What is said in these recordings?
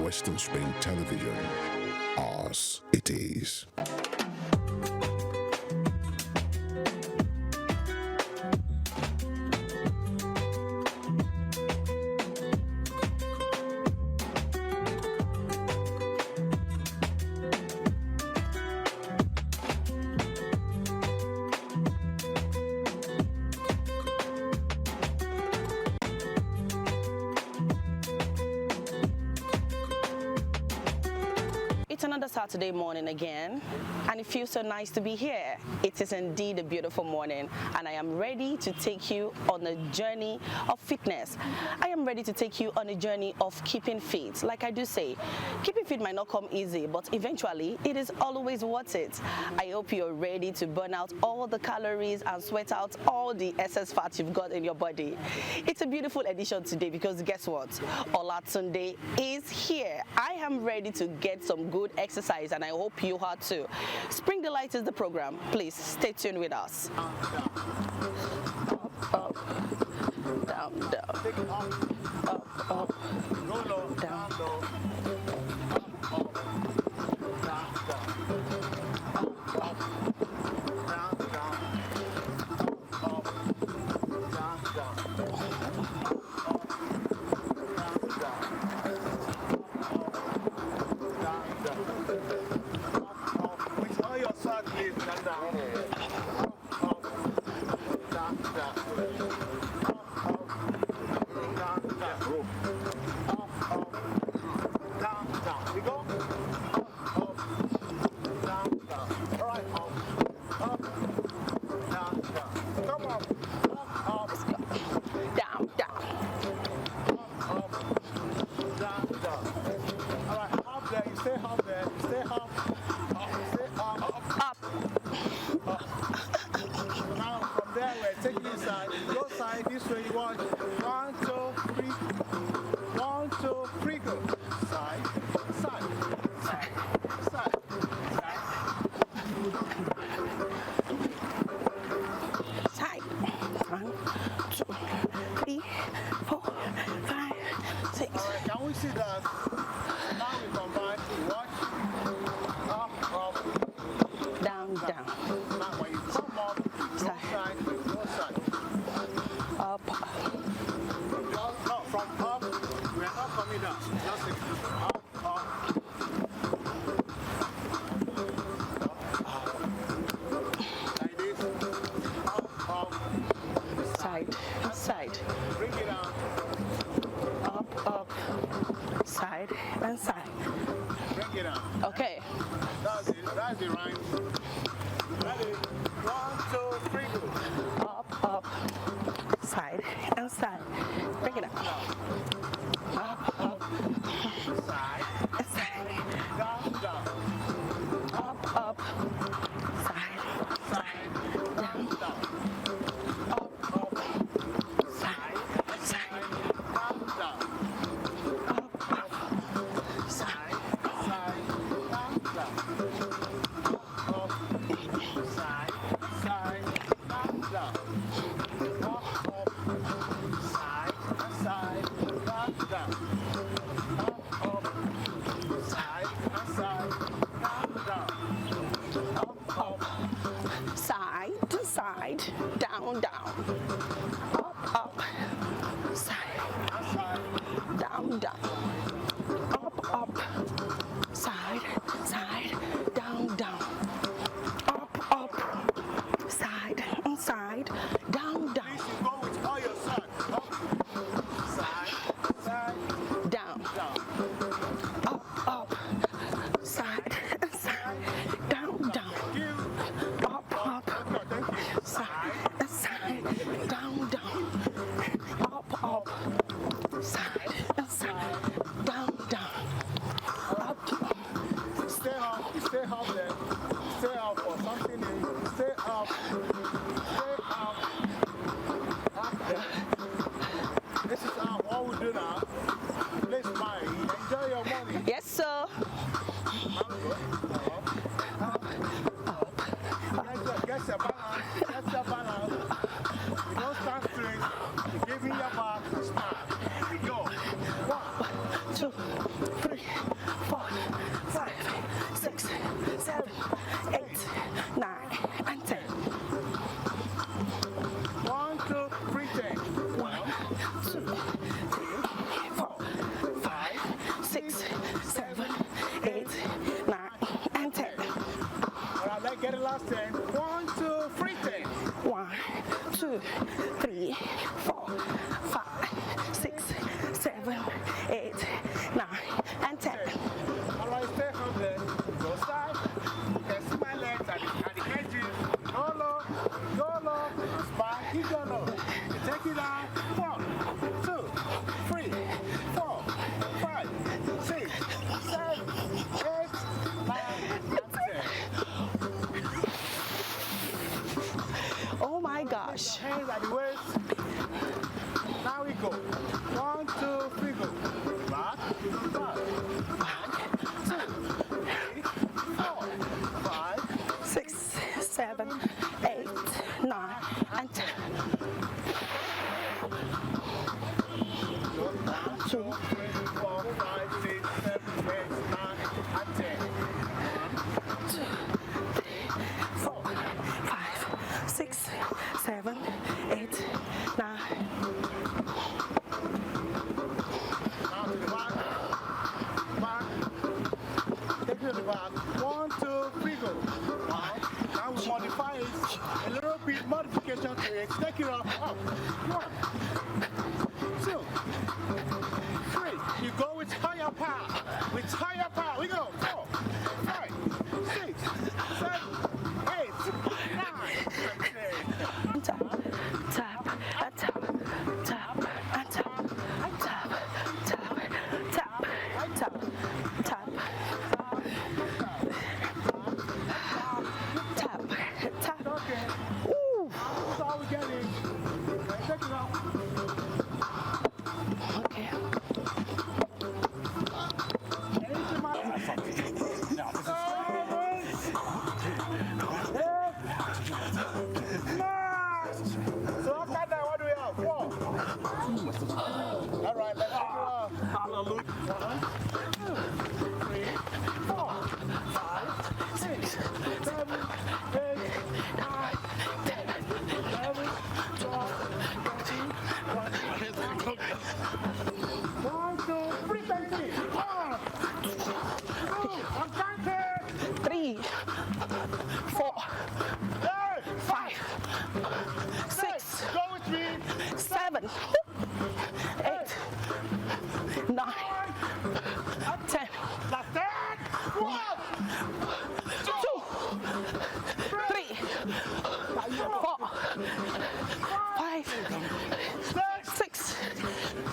Western Spain Television. Ours it is. It's another Saturday morning again, and it feels so nice to be here. It is indeed a beautiful morning, and I am ready to take you on a journey of fitness. I am ready to take you on a journey of keeping fit. Like I do say, keeping fit might not come easy, but eventually it is always worth it. I hope you're ready to burn out all the calories and sweat out all the excess fat you've got in your body. It's a beautiful edition today because guess what? Olatunde is here. I am ready to get some good exercise, and I hope you are too. Spring Delight is the program. Please stay tuned with us. Up, down, down, up, up, down, This way you want 1, 2, 3, 1, 2, 3, go. Side, side, side, side, side. Side. 1, 2, 3, 4, 5, 6. Alright, can we see that? Now we combine watch, up, up, Down, down. Now when you come up, go side, go side. Up. No, from up, we are not coming down. Just up, up. Like this. Up, up. Side, side. Bring it down. Up, up. Side and side. Bring it down. Okay. That's it. That's the rhyme. Ready? 1, 2, 3, go. Up, up. Side and side. Bring it up. Up, up. Side. And side. Down, down. Up, up. Side, Side. down. Down. Up, up. Side, side. Down, down. Up, up. Side. Side. Down, down. Up. Side. Side. Down, down. Up, up. Side. Side. Down, down. Up, up. Side. Side. Down, down. Up, up. Side to side. Down, down. Up, up. Side, Side. down, down. Up, up. Side, side. Down, down. Up, up. Side and side. Down, down. You go with all your side. Up. Side. Side. Down. Down. Up, up. Side and side. Down, down. Thank you. Up, up. Thank you. Side and side. Down, down. Up, up. Side and side. Down, down. Up. Stay up there. Stay up for something new. Stay up. Stay up. Up there. This is what we do now. Please smile. Enjoy your money. Yes, sir. Get your balance. Get your balance. You don't stand straight. You give me your back. Smile. We go. 1, 2, 3. 4, 5, 6, 7, 8, 9, and 10. All right, let's get it last 10. 1, 2, 3, 10. 1, 2, 3, 4, 5, 6, 7, 8, 9, and 10. All right, stay humble. Go side. You can see my legs at the edges. Go low, spine, you go low. You take it down. 1, 2, 3, 4, 5, 6, 7, 8, 9, and 10. Oh my gosh. Hands at the waist. Now we go. 1, 2, 3, go. Back, back. 1, 2, 3, 4, 5, 6, 7, 8, 9, and 10. 1, 2, 3, 4, 5, 6, 7, 8, 9, and 10. 4, 5, 6, 7, 8, 9. Now to the back. Back. Take it to the back. 1, 2, 3, go. Now we modify it. A little bit modification to it. Take it up. 1, 2, 3. You go with higher power. With higher power. We go. 4, 5, 6, 7, 8, 9, and 10. Tap, tap, and tap, tap, and tap, tap, tap, tap, tap, tap, tap, tap. Okay. Ooh. That's all we get in. Take it up. Okay. So after that, what do we have? 4. All right, let's take it off. Hallelujah. 1, 2, 3, 4, 5, 6, 7, 8, 9, 10, 11, 12, 13, 14, 1, 2, 3, 20. 1, 2, I'm counting. 3, 4, 5, 6, Go with me. 7, 8, 9, 10. That's that. 1, 2, 3, 4, 5, 6,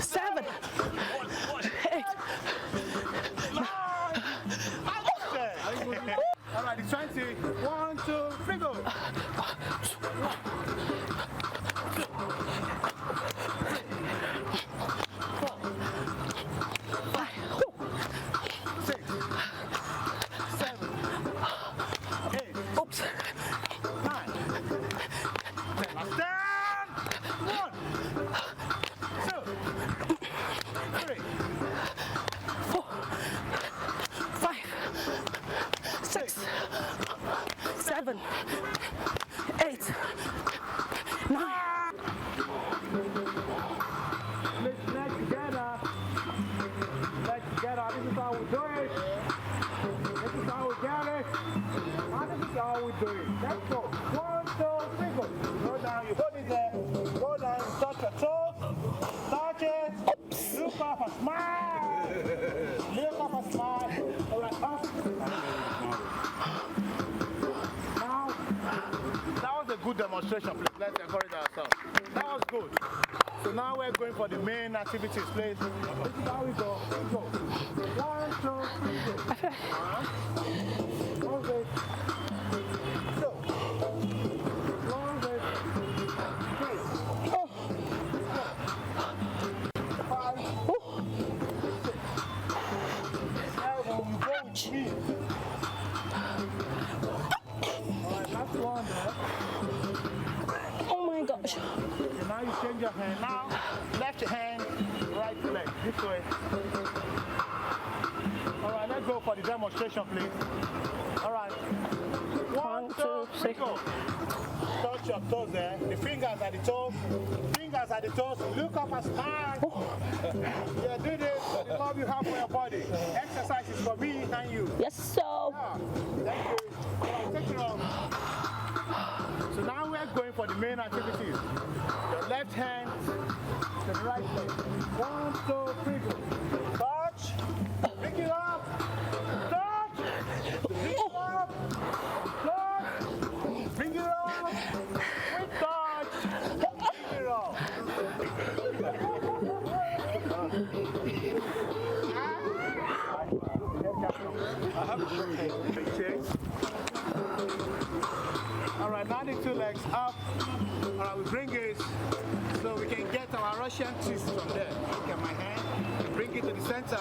7, 8. All right, it's 20. 1, 2, 3, go. 6, 7, 8, Oops. 9, 10. Last 10. 1, 2, 3, 4, 5, 6, 7, 8, 9. Let's together. Let's together. This is how we do it. This is how we get it. And this is how we do it. Let's go. 1, 2, 3, go. Go down. You hold it there. Go down. Touch your toes. Touch it. Look up and smile. Look up and smile. All right. Up. Now, that was a good demonstration, please. Let's encourage ourselves. That was good. So now we're going for the main activities, please. This is how we go. Let's go. 1, 2, 3, go. 1, okay. So, 1, 2, 3, 4, 5, 6, 7. You go with me. All right, last one there. Oh my gosh. Okay, now you change your hand. Now, left hand, right leg. This way. All right, let's go for the demonstration, please. All right. 1, 2, 3, go. Touch your toes there. The fingers at the toe. Fingers at at the toes. Look up and smile. Yeah, do this for the love you have for your body. Exercise is for me and you. Yes, so. Yeah. Thank you. Take it off. So now we're going for the main activities. Your left hand to the right leg. 1, 2, 3, go. Touch. Pick it up. Touch. Pick it up. Touch. Bring it up. Quick touch. Bring it up. I have a short hand. Big check. All right, now the 2 legs up. All right, we bring it so we can get our Russian twist from there. Look at my hand. Bring it to the center,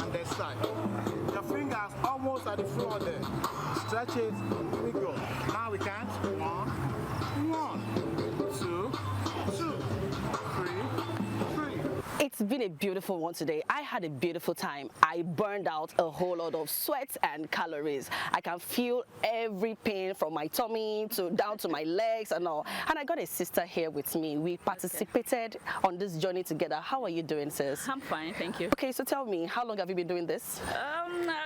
and then side. Your fingers almost at the floor there. Stretch it. We go. Now we count. 1, 2, 3, 3. It's been a beautiful one today. I had a beautiful time. I burned out a whole lot of sweat and calories. I can feel every pain from my tummy to down to my legs and all. And I got a sister here with me. We participated on this journey together. How are you doing, sis? I'm fine, thank you. Okay, so tell me, how long have you been doing this?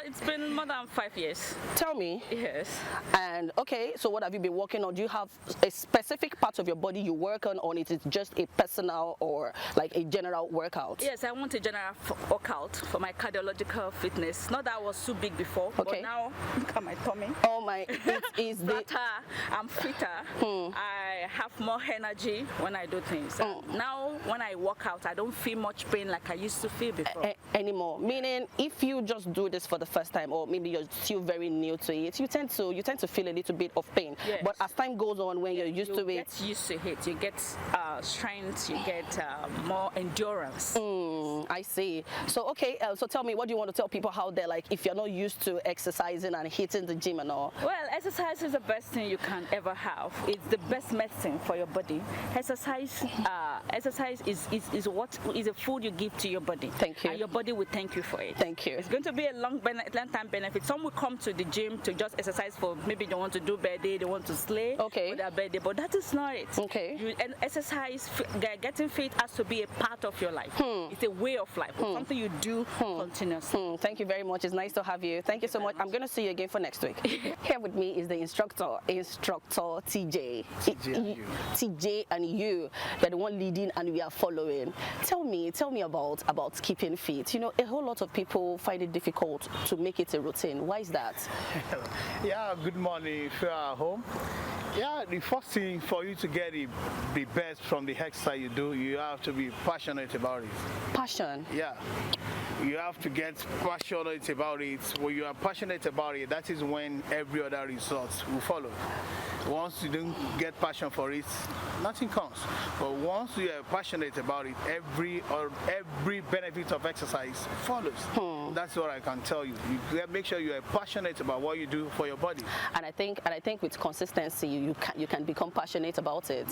It's been more than 5 years. Tell me. Yes. And okay, so what have you been working on? Do you have a specific part of your body you work on, or is it just a personal or like a general workout? Yes, I want a general workout for my cardiological fitness. Not that I was too big before, Okay. but now look at my tummy. Oh my, it is the... Fatter, I'm fitter. I have more energy when I do things. Now, when I work out, I don't feel much pain like I used to feel before. Anymore. Meaning, if you just do this for the first time, or maybe you're still very new to it, you tend to feel a little bit of pain. Yes. But as time goes on, when you're used to it, You get used to it. You get strength. You get more endurance. I see. So okay, so tell me, what do you want to tell people how they're like if you're not used to exercising and hitting the gym and all? Well, exercise is the best thing you can ever have. It's the best medicine for your body. Exercise is what is a food you give to your body. Thank you. And your body will thank you for it. Thank you. It's going to be a long time benefit. Some will come to the gym to just exercise for maybe they want to do birthday, they want to slay Okay. for their birthday, but that is not it. Okay. And exercise, getting fit has to be a part of your life. It's a way of life. It's something you do continuously. Thank you very much. It's nice to have you. Thank you so much. I'm going to see you again for next week. Here with me is the instructor TJ. TJ and you. You're the one leading and we are following. Tell me about keeping fit. You know, a whole lot of people find it difficult to make it a routine. Why is that? Yeah, good morning if you're at home. Yeah, the first thing for you to get the best from the exercise you do, you have to be passionate about it. Passion. Yeah, you have to get passionate about it. When you are passionate about it, that is when every other result will follow. Once you don't get passion for it, nothing comes. But once you are passionate about it, every benefit of exercise follows. That's what I can tell you. You make sure you are passionate about what you do for your body. And I think with consistency, you can become passionate about it.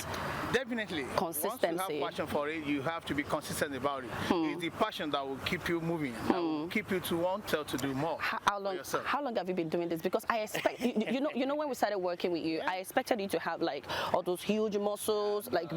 Definitely. Consistency. Once you have passion for it, you have to be consistent about it. It's the passion that will keep you moving, that will keep you to want to do more. How long have you been doing this? Because I expect you know when we started working with you, I expected you to have like all those huge muscles, like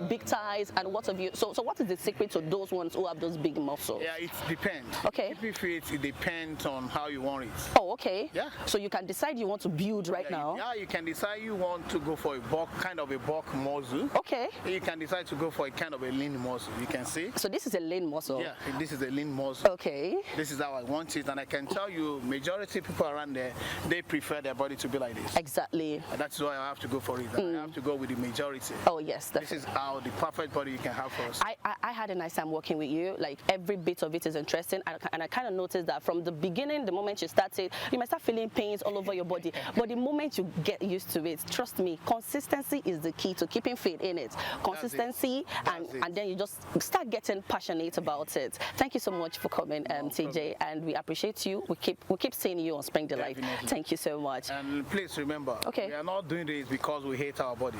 big thighs, and what have you. So what is the secret to those ones who have those big muscles? Yeah, it depends. Okay. Keeping fit, it depends on how you want it. Oh, okay. Yeah. So you can decide you want to build right now. Yeah, you can decide you want to go for a bulk muscle. Okay. You can decide to go for a kind of a lean muscle. You can see. So this is a lean muscle. Yeah, this is a lean muscle. Okay. This is how I want it, and I can tell you, majority of people around there, they prefer their body to be like this. Exactly. And that's why I have to go for it. I have to go with the majority. Oh yes. This is how the perfect body you can have for us. I had a nice time working with you. Like every bit of it is interesting, and I kind of noticed that from the beginning, the moment you started, you might start feeling pains all over your body. But the moment you get used to it, trust me, consistency is the key to keeping fit in it. Consistency, and then you just start getting passionate about it. Thank you so much for coming, TJ, and we appreciate you. We keep seeing you on Spring Delight. Definitely. Thank you so much. And please remember, Okay. we are not doing this because we hate our body.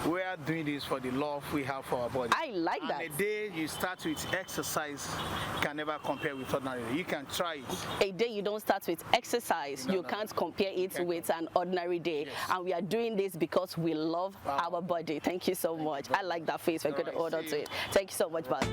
We are doing this for the love we have for our body. I like that. And the day you start with exercise can never compare with ordinary. You can try it. A day you don't start with exercise, you can't compare it with an ordinary day. Yes. And we are doing this because we love our body. Thank you so much. I like that face. We're going to order to it. Thank you so much, Bas.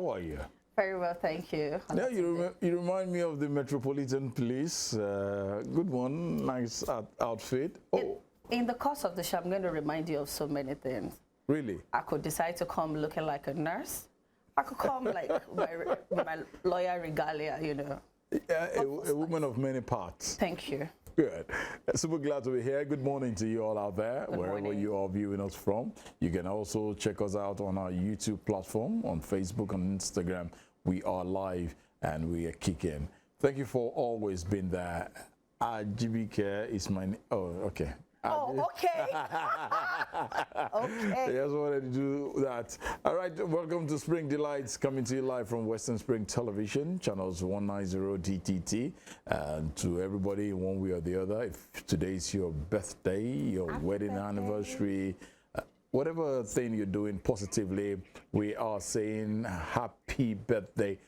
How are you? Very well, thank you. Yeah, you remind me of the Metropolitan Police. Good one, nice outfit. Oh, In the course of the show, I'm going to remind you of so many things. really? I could decide to come looking like a nurse. I could come like my lawyer regalia, you know. A woman of many parts. Thank you. Good. Super glad to be here. Good morning to you all out there, wherever morning. you are viewing us from. You can also check us out on our YouTube platform, on Facebook and Instagram. We are live and we are kicking. Thank you for always being there. GBK is my name. Oh, okay. Oh, okay. Okay. I just wanted to do that. All right, welcome to Spring Delights, coming to you live from Western Spring Television, channels 190 DTT. And to everybody in one way or the other, if today is your birthday, your wedding anniversary, whatever thing you're doing positively, we are saying happy birthday.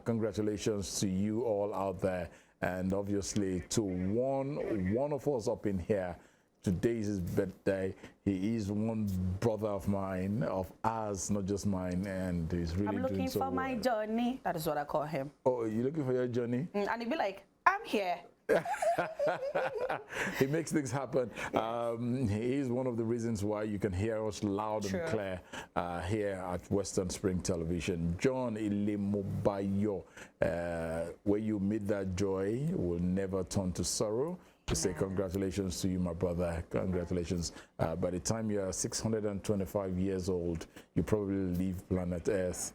Congratulations to you all out there. And obviously to one of us up in here, today is his birthday. He is one brother of mine, of ours, not just mine, and he's really I'm looking doing so for my well. Johnny. That is what I call him. Oh, you looking for your Johnny? And he'd be like, I'm here. He makes things happen. He is one of the reasons why you can hear us loud True. and clear here at Western Spring Television. John Ilemobayo, where you meet that joy will never turn to sorrow. To say congratulations to you, my brother. Congratulations. By the time you are 625 years old, you probably leave planet Earth.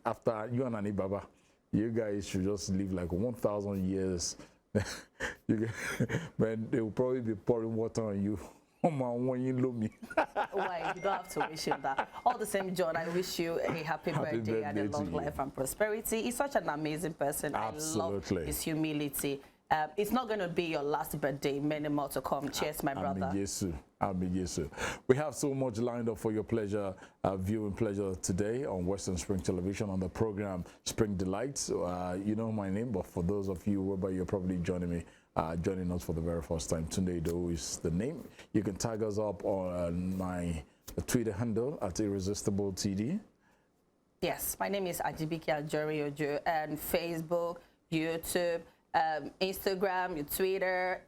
After you and Ani Baba, you guys should just live like 1,000 years. But they will probably be pouring water on you. Why? You don't have to wish him that. All the same, John, I wish you a happy birthday and a birthday long to you. life and prosperity. He's such an amazing person. Absolutely. I love his humility. It's not going to be your last birthday. Many more to come. Cheers, my brother. We have so much lined up for your pleasure, viewing pleasure today on Western Spring Television on the program Spring Delights. You know my name, but for those of you whereby you're probably joining us for the very first time, Tunde Do is the name. You can tag us up on my Twitter handle at Irresistible TD. Yes, my name is Ajibike Ajori Ojo, and Facebook, YouTube, Instagram, your Twitter,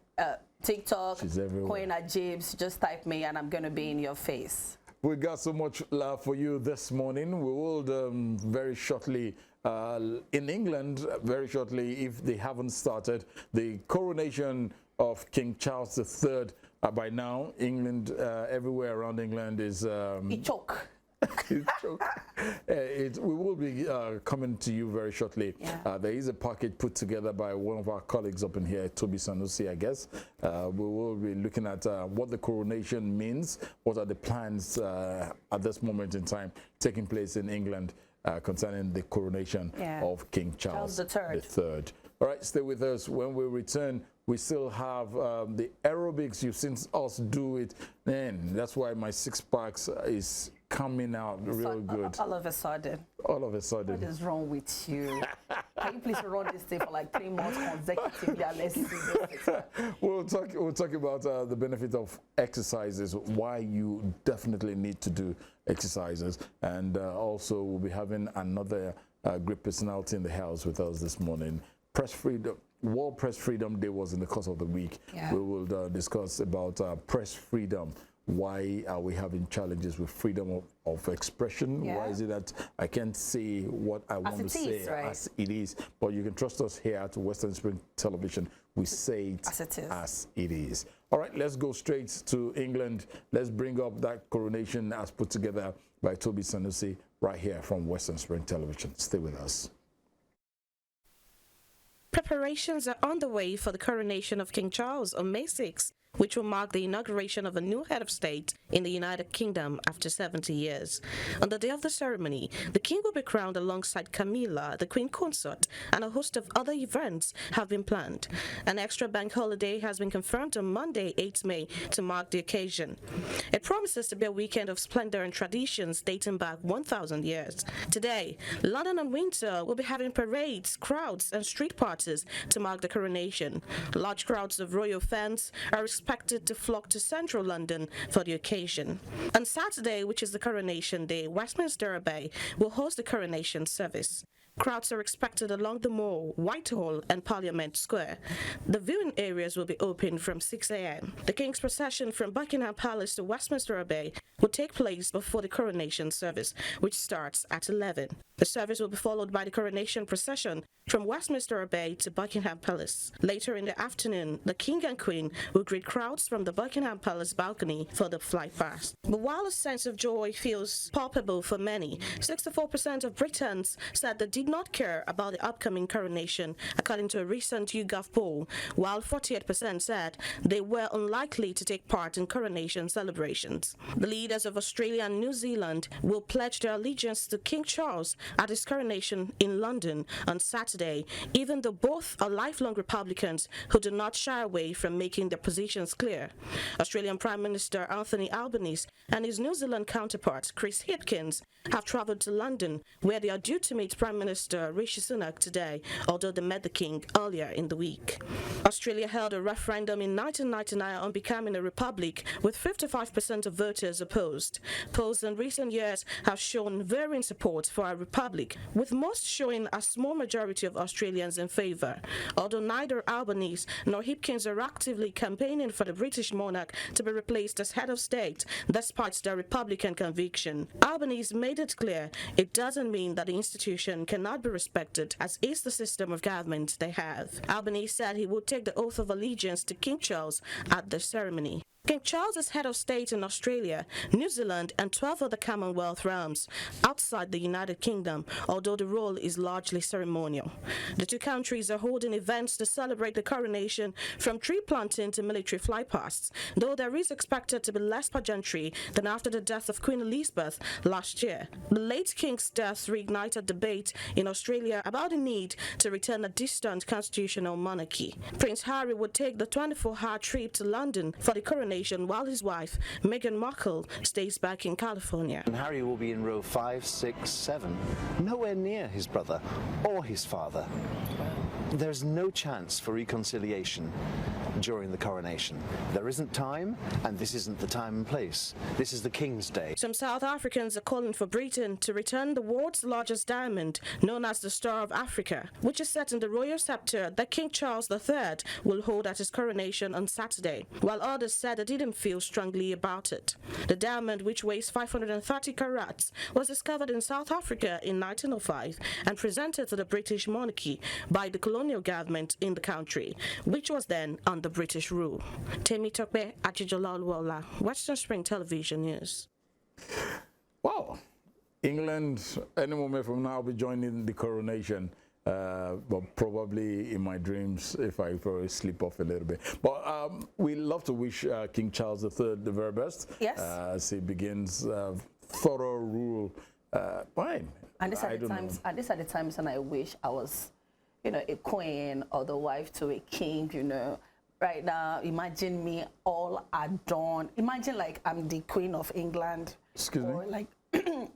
TikTok, She's everywhere. Queen Ajibs. Just type me and I'm going to be in your face. We got so much love for you this morning. We will very shortly, in England, very shortly, if they haven't started, the coronation of King Charles III. By now, England, everywhere around England is... He choke. We will be coming to you very shortly. Yeah. There is a package put together by one of our colleagues up in here, Toby Sanusi, I guess. We will be looking at what the coronation means, what are the plans at this moment in time taking place in England concerning the coronation of King Charles III. All right, stay with us. When we return, we still have the aerobics. You've seen us do it. Man, that's why my six packs is coming out real good. All of a sudden. All of a sudden. What is wrong with you? Can you please run this thing for like 3 months consecutively and let's see this? We'll talk about the benefit of exercises, why you definitely need to do exercises, and also we'll be having another great personality in the house with us this morning. Press Freedom, World Press Freedom Day was in the course of the week. Yeah. We will discuss about press freedom. Why are we having challenges with freedom of expression? Yeah. Why is it that I can't say what I want to say as it is? But you can trust us here at Western Spring Television. We say it as it is. All right, let's go straight to England. Let's bring up that coronation as put together by Toby Sanusi right here from Western Spring Television. Stay with us. Preparations are underway for the coronation of King Charles on May 6, which will mark the inauguration of a new head of state in the United Kingdom after 70 years. On the day of the ceremony, the king will be crowned alongside Camilla, the queen consort, and a host of other events have been planned. An extra bank holiday has been confirmed on Monday, 8 May, to mark the occasion. It promises to be a weekend of splendor and traditions dating back 1,000 years. Today, London and Windsor will be having parades, crowds, and street parties to mark the coronation. Large crowds of royal fans are expected expected to flock to central London for the occasion. On Saturday, which is the coronation day, Westminster Abbey will host the coronation service. Crowds are expected along the Mall, Whitehall, and Parliament Square. The viewing areas will be open from 6 a.m. The King's procession from Buckingham Palace to Westminster Abbey will take place before the coronation service, which starts at 11. The service will be followed by the coronation procession from Westminster Abbey to Buckingham Palace. Later in the afternoon, the King and Queen will greet crowds from the Buckingham Palace balcony for the flight past. But while a sense of joy feels palpable for many, 64% of Britons said they did not care about the upcoming coronation, according to a recent YouGov poll, while 48% said they were unlikely to take part in coronation celebrations. The leaders of Australia and New Zealand will pledge their allegiance to King Charles at his coronation in London on Saturday, even though both are lifelong Republicans who do not shy away from making their positions clear. Australian Prime Minister Anthony Albanese and his New Zealand counterpart Chris Hipkins have travelled to London, where they are due to meet Prime Minister Rishi Sunak today, although they met the King earlier in the week. Australia held a referendum in 1999 on becoming a republic, with 55% of voters opposed. Polls in recent years have shown varying support for a republic, with most showing a small majority of Australians in favour. Although neither Albanese nor Hipkins are actively campaigning for the British monarch to be replaced as head of state, despite their Republican conviction. Albanese made it clear it doesn't mean that the institution cannot be respected, as is the system of government they have. Albanese said he would take the oath of allegiance to King Charles at the ceremony. King Charles is head of state in Australia, New Zealand, and 12 other Commonwealth realms outside the United Kingdom, although the role is largely ceremonial. The two countries are holding events to celebrate the coronation, from tree planting to military flypasts, though there is expected to be less pageantry than after the death of Queen Elizabeth last year. The late King's death reignited debate in Australia about the need to return a distant constitutional monarchy. Prince Harry would take the 24-hour trip to London for the coronation, while his wife, Meghan Markle, stays back in California. And Harry will be in row 5, 6, 7, nowhere near his brother or his father. There's no chance for reconciliation during the coronation. There isn't time, and this isn't the time and place. This is the King's Day. Some South Africans are calling for Britain to return the world's largest diamond, known as the Star of Africa, which is set in the royal scepter that King Charles III will hold at his coronation on Saturday, while others said they didn't feel strongly about it. The diamond, which weighs 530 carats, was discovered in South Africa in 1905 and presented to the British monarchy by the colonial government in the country, which was then under British rule. Temi Tokbe, Ajijola Oluwola, Western Spring Television News. Wow. England, any moment from now, will be joining the coronation. But probably in my dreams if I probably sleep off a little bit. But we love to wish King Charles III the very best. Yes. As he begins thorough rule. Fine. And these are the times when I wish I was, you know, a queen or the wife to a king, you know. Right now, imagine me all adorned. Imagine like I'm the Queen of England. Excuse or me? like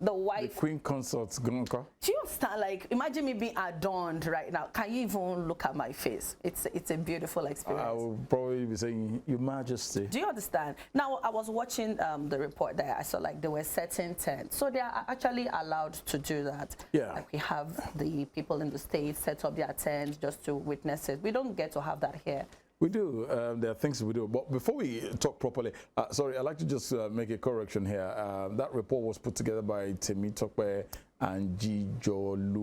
the wife. The Queen Consort's Gonka. Do you understand? Like, imagine me being adorned right now. Can you even look at my face? It's a beautiful experience. I will probably be saying, Your Majesty. Do you understand? Now, I was watching the report there. I saw like there were certain tents. So they are actually allowed to do that. Yeah. Like we have the people in the States set up their tents just to witness it. We don't get to have that here. We do. There are things we do. But before we talk properly, sorry, I'd like to just make a correction here. That report was put together by Temi Tokbe and Ajijola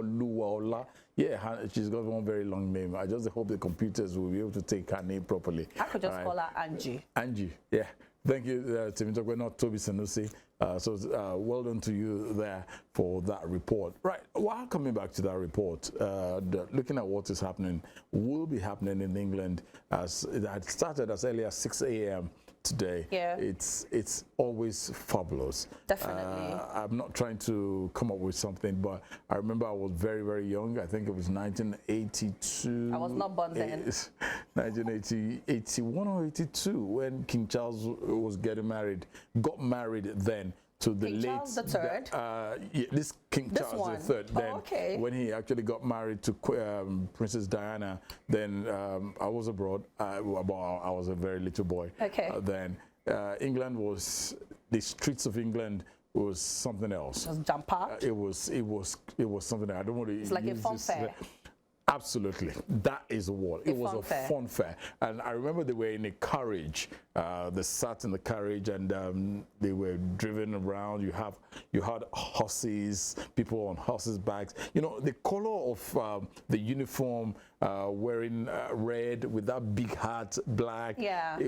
Oluwola. Yeah, she's got one very long name. I just hope the computers will be able to take her name properly. I could just call her Angie. Angie, yeah. Thank you, Temi Tokbe, not Toby Sanusi. Well done to you there for that report. Right, while coming back to that report, looking at what is happening, will be happening in England, as it had started as early as 6 a.m. today. Yeah. It's always fabulous. Definitely. I'm not trying to come up with something, but I remember I was very, very young. I think it was 1982. I was not born then. 1981 or 82 when King Charles was got married then to the King late Charles the Third? Yeah, this King This Charles one? the Third. Oh, Then okay. when he actually got married to Princess Diana, then I was abroad. I was a very little boy. Okay. Then England was, the streets of England was something else. Just jump packed. It was something. I don't want to. It's like a fun fair. Absolutely, that is the word. It was a fun fair, and I remember they were in a carriage. They sat in the carriage, and they were driven around. You had horses, people on horses' backs. You know, the color of the uniform, wearing red with that big hat, black. Yeah.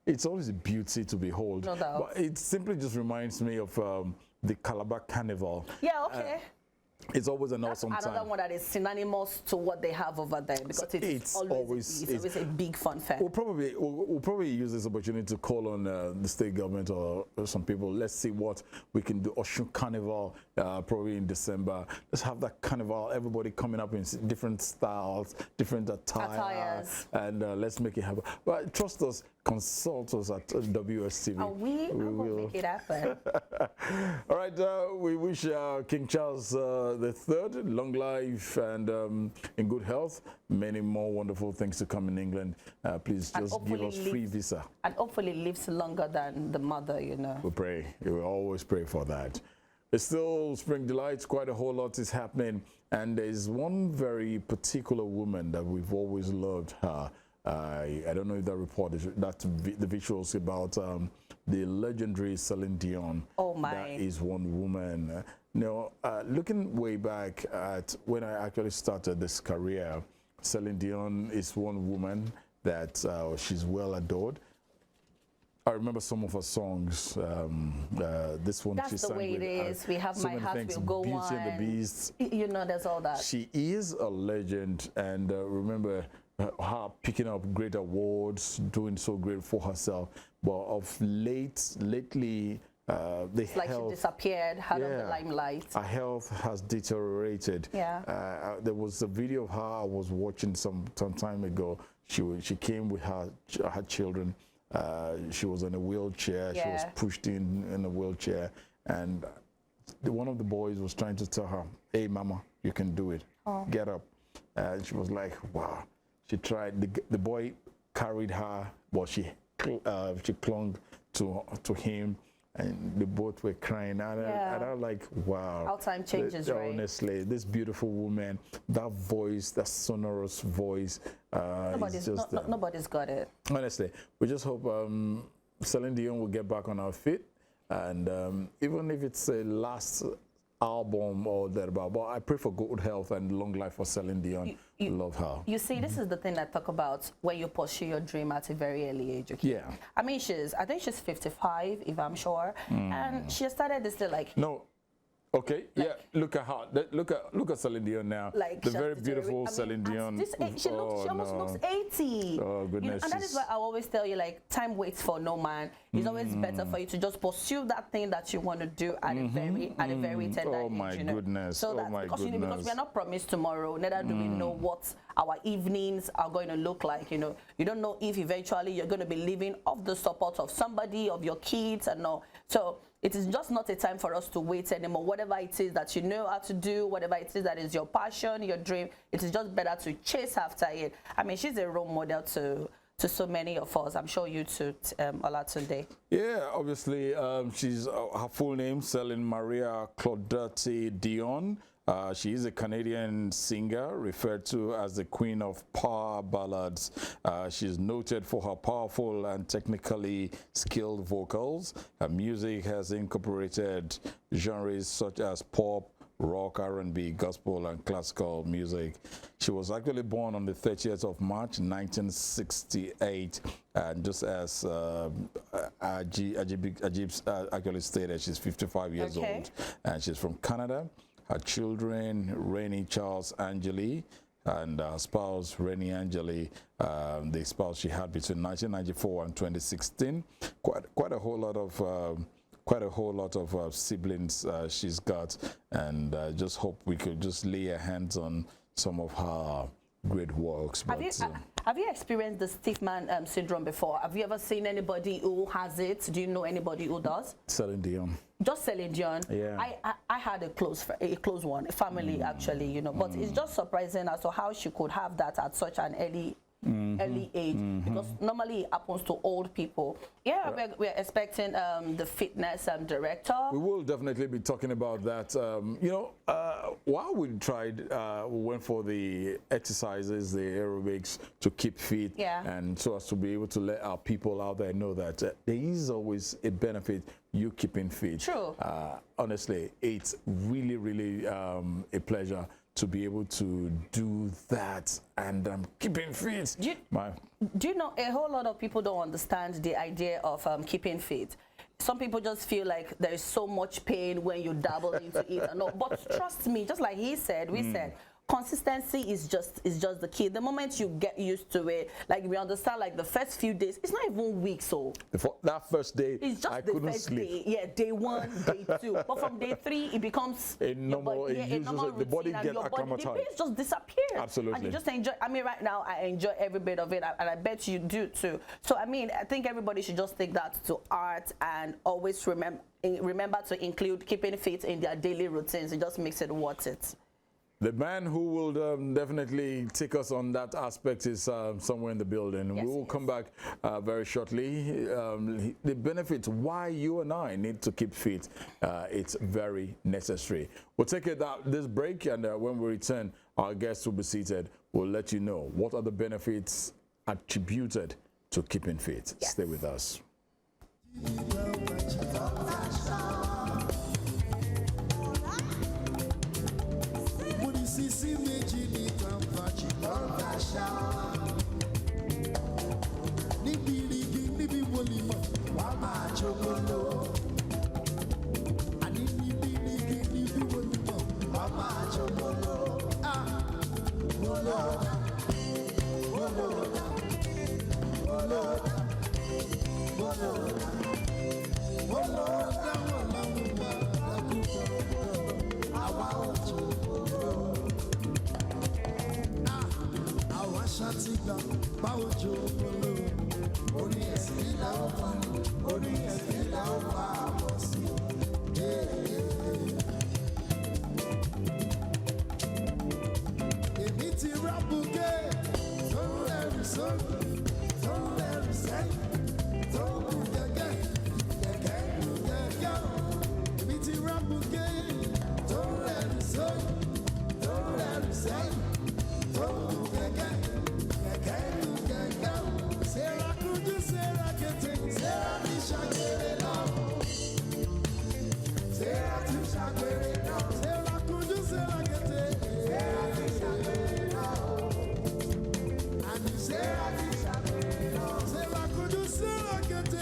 It's always a beauty to behold. No doubt. But it simply just reminds me of the Calabar Carnival. Yeah, okay. It's always an awesome Another time. one that is synonymous to what they have over there, because it's always a big fun fair. We'll probably use this opportunity to call on the state government or some people. Let's see what we can do. Osun Carnival, probably in December. Let's have that carnival. Everybody coming up in different styles, different attires, and let's make it happen. But trust us, consult us at WSTV. And we will make it happen. All right, we wish King Charles III long life and in good health. Many more wonderful things to come in England. Please just give us free visa. And hopefully lives longer than the mother, you know. We pray. We always pray for that. It's still Spring Delights. Quite a whole lot is happening. And there's one very particular woman that we've always loved her. I don't know if that report is the visuals about the legendary Celine Dion. Oh my! That is one woman. Now, looking way back at when I actually started this career, Celine Dion is one woman that she's well adored. I remember some of her songs. This one That's she the sang way with, it is. We have so My many Heart things. Will Go Beauty On. and the Beast. You know, there's all that. She is a legend, and remember her picking up great awards, doing so great for herself. But of lately, the it's like health, she disappeared out of the limelight. her health has deteriorated. Yeah. There was a video of her I was watching some time ago. She came with her children. She was in a wheelchair. Yeah. She was pushed in a wheelchair, and one of the boys was trying to tell her, "Hey, Mama, you can do it. Get up." And she was like, "Wow." She tried. The boy carried her, but she clung to him, and they both were crying. And I was like, "Wow." How time changes, right? Honestly, this beautiful woman, that voice, that sonorous voice. Nobody's got it. Honestly, we just hope Celine Dion will get back on her feet, and even if it's a last album or thereabout, but I pray for good health and long life for Celine Dion. Love her. You see, this is the thing I talk about when you pursue your dream at a very early age. Okay? Yeah. I mean, I think she's 55, if I'm sure, and she started this thing like. No. Okay, yeah, look at her. Look at Celine Dion now. Like the very beautiful Celine Dion. This age, she almost looks 80. Oh, goodness. You know, and that is why I always tell you, like, time waits for no man. It's always better for you to just pursue that thing that you want to do at a very tender age. Oh my goodness. So that's because we are not promised tomorrow, neither do we know what our evenings are going to look like. You know, you don't know if eventually you're going to be living off the support of somebody, of your kids, and all. So it is just not a time for us to wait anymore. Whatever it is that you know how to do, whatever it is that is your passion, your dream, it is just better to chase after it. I mean, she's a role model to so many of us. I'm sure you too, Olatunde. Yeah, obviously, she's her full name, Celine Maria Claudette Dion. She is a Canadian singer referred to as the Queen of Power Ballads. She's noted for her powerful and technically skilled vocals. Her music has incorporated genres such as pop, rock, R&B, gospel, and classical music. She was actually born on the 30th of March, 1968, and just as Ajib actually stated, she's 55 years old, and she's from Canada. Her children, Rennie Charles Angeli, and her spouse, Rennie Angeli, the spouse she had between 1994 and 2016. Quite a whole lot of siblings she's got, and just hope we could just lay our hands on some of her great works. Have you experienced the stiff man syndrome before? Have you ever seen anybody who has it? Do you know anybody who does? Celine Dion. Just Celine Dion. Yeah. I had a close one, a family actually, you know. But it's just surprising as to how she could have that at such an early age, because normally it happens to old people. Yeah, we're expecting the fitness director. We will definitely be talking about that. You know, while we tried, we went for the exercises, the aerobics to keep fit, and so as to be able to let our people out there know that there is always a benefit you keeping fit. True. Honestly, it's really, really a pleasure to be able to do that, and keeping fit. Do you know, a whole lot of people don't understand the idea of keeping fit. Some people just feel like there is so much pain when you dabble into it and all. But trust me, just like he said, we said, consistency is just the key. The moment you get used to it, like we understand, like the first few days, it's not even weeks. So that first day, it's just I the couldn't first sleep. day. Yeah, day 1, day 2. But from day 3, it becomes a normal. The body gets acclimatized. The pain just disappears. Absolutely. And you just enjoy. I mean, right now I enjoy every bit of it, and I bet you do too. So I mean, I think everybody should just take that to heart and always remember to include keeping fit in their daily routines. It just makes it worth it. The man who will definitely take us on that aspect is somewhere in the building. Yes, we will come back very shortly. The benefits why you and I need to keep fit, it's very necessary. We'll take this break, and when we return, our guests will be seated. We'll let you know what are the benefits attributed to keeping fit. Yes. Stay with us. Sisi méjì ní kànfàjì lọ́gà ṣá. Níbi igi níbi wòlímọ̀ wà máa jogolo. Àní níbi igi níbi wòlímọ̀ wà máa jogolo. Wòlódà, wòlódà, wòlódà, wòlódà, wòlódà wòlódà lákùkọ̀ àwa ò jogolo. Ṣàtìgbà báwo jó polo orí ẹ̀sìn là ó fa orí ẹ̀sìn là ó fa àbọ̀ sí. Èmi ti rábùgé tó ń rẹ̀rù sórí tó ń rẹ̀rù sẹ́yìn tó ń kú gẹ́gẹ́ gẹ́gẹ́ kú gẹ́gẹ́. Èmi ti rábùgé tó ń rẹ̀rù sórí tó ń rẹ̀rù sẹ́yìn tó ń kú gẹ́gẹ́. Sarah Kuju, Sarah getting, Sarah Nishagere now. Sarah Nishagere now. Sarah Kuju, Sarah getting, Sarah Nishagere now. And Sarah Nishagere now. Sarah Kuju, Sarah getting,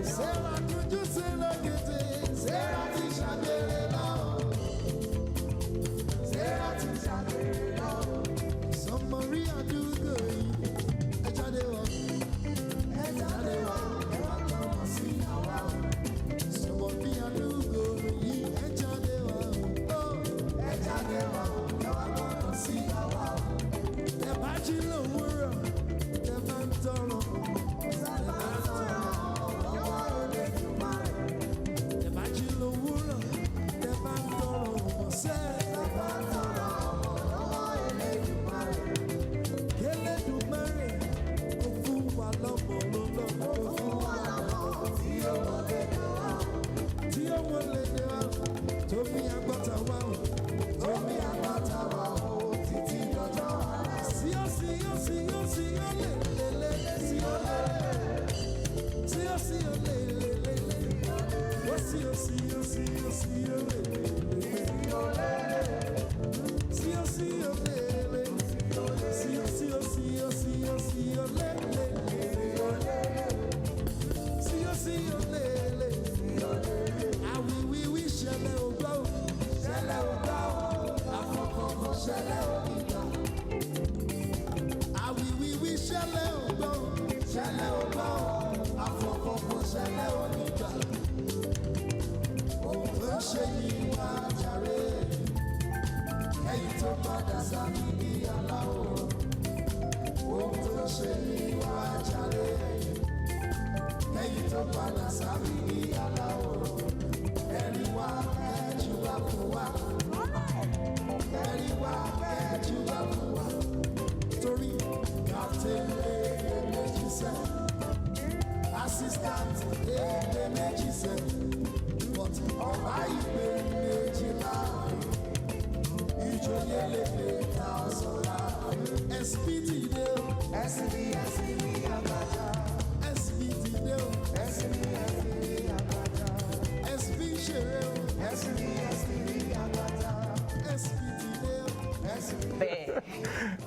Sarah Kuju, Sarah getting, Sarah Nishagere now. Somebody I do good. Somebody I do good. The bachelor world, the Mantoro, the bachelor world, the Mantoro, say.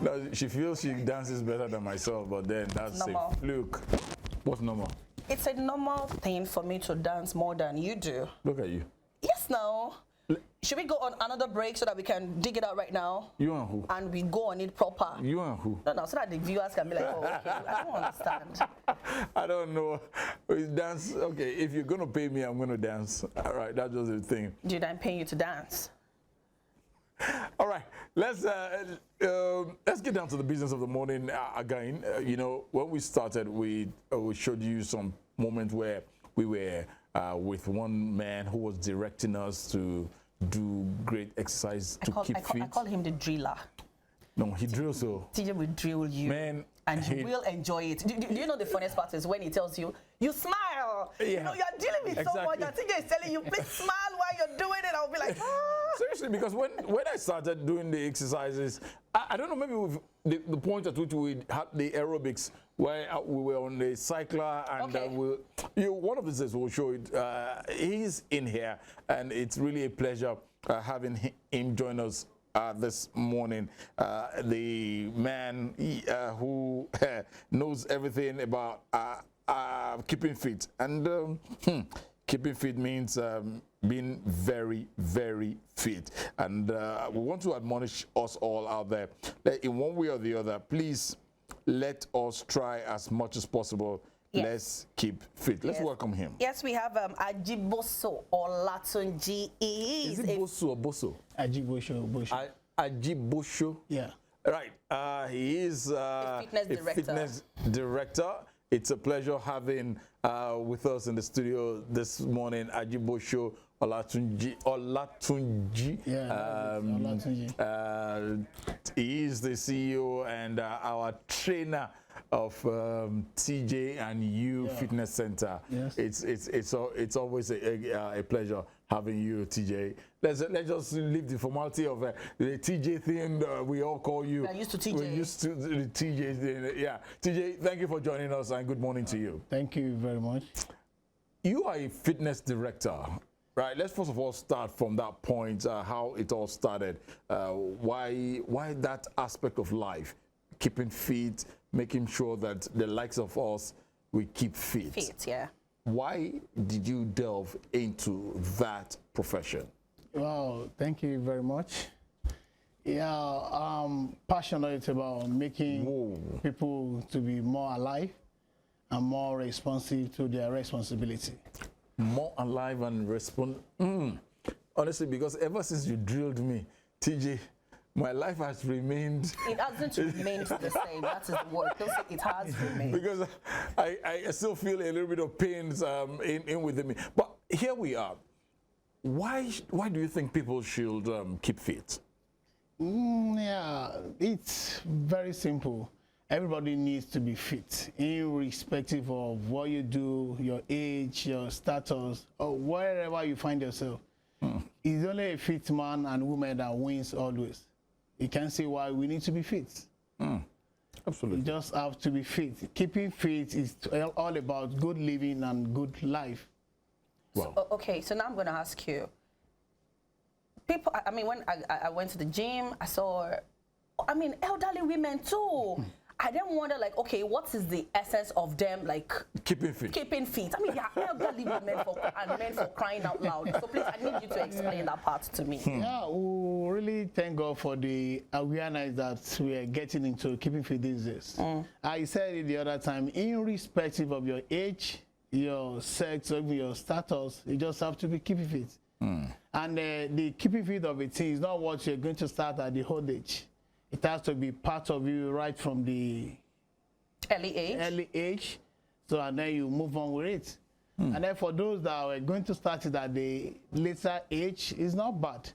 No, she feels she dances better than myself, but then that's Normal. a fluke. What's normal? It's a normal thing for me to dance more than you do. Look at you. Yes, now. Should we go on another break so that we can dig it out right now? You and who? And we go on it proper. You and who? No, so that the viewers can be like, oh, okay, I don't understand. I don't know. We dance. Okay, if you're gonna pay me, I'm gonna dance. All right, that's just the thing. Dude, I'm paying you to dance. All right, let's get down to the business of the morning again. You know, when we started, we showed you some moment where we were with one man who was directing us to do great exercise to keep fit. I call him the driller. No, he drills so. TJ will drill you. Man, and you will enjoy it. Do you know the funniest part is when he tells you, you smile. Yeah. You know, you're dealing with so much that TJ is telling you, please smile while you're doing it. I'll be like, ah. Seriously, because when I started doing the exercises, I don't know, maybe with the point at which we had the aerobics, where we were on the cycler, and Okay. one of the days we'll show it. He's in here, and it's really a pleasure having him join us this morning. The man who knows everything about keeping fit, and keeping fit means being very, very fit. And we want to admonish us all out there that in one way or the other, please let us try as much as possible. Yes. Let's keep fit. Let's welcome him. Yes, we have Ajiboso Olatunji. Is it Boso or Boso? Ajibosho. Ajibosho. Yeah. Right. He is a fitness director. It's a pleasure having with us in the studio this morning Ajibosho Olatunji. Yeah, Olatunji. He is the CEO and our trainer of TJ and You Fitness Center. Yes. It's always a pleasure having you, TJ. Let's just leave the formality of the TJ thing. We all call you. We're used to TJ. We're used to the TJ thing. Yeah, TJ, thank you for joining us and good morning to you. Thank you very much. You are a fitness director, right? Let's first of all start from that point, how it all started. Why that aspect of life, keeping fit, making sure that the likes of us, we keep fit. Fit, yeah. Why did you delve into that profession? Well, thank you very much. Yeah, I'm passionate about making people to be more alive and more responsive to their responsibility. More alive and honestly, because ever since you drilled me, TJ, my life has remained. It hasn't remained the same. That is the word. Don't say it has remained. Because I still feel a little bit of pains in within me. But here we are. Why do you think people should keep fit? Yeah, it's very simple. Everybody needs to be fit, irrespective of what you do, your age, your status, or wherever you find yourself. It's only a fit man and woman that wins always. You can see why we need to be fit. Absolutely. You just have to be fit. Keeping fit is all about good living and good life. Well, Okay, so now I'm going to ask you. People, I mean, when I went to the gym, I saw, elderly women too. I then wonder, like, okay, what is the essence of them, like, keeping fit? Keeping fit. I mean, they are elderly women and men for crying out loud. So please, I need you to explain that part to me. Yeah, we really thank God for the awareness that we are getting into keeping fit these days. I said it the other time, irrespective of your age, your sex, or even your status, you just have to be keeping fit. And the keeping fit of a thing is not what you're going to start at the old age. It has to be part of you right from the Early age. So and then you move on with it. And then for those that are going to start it at the later age, it's not bad.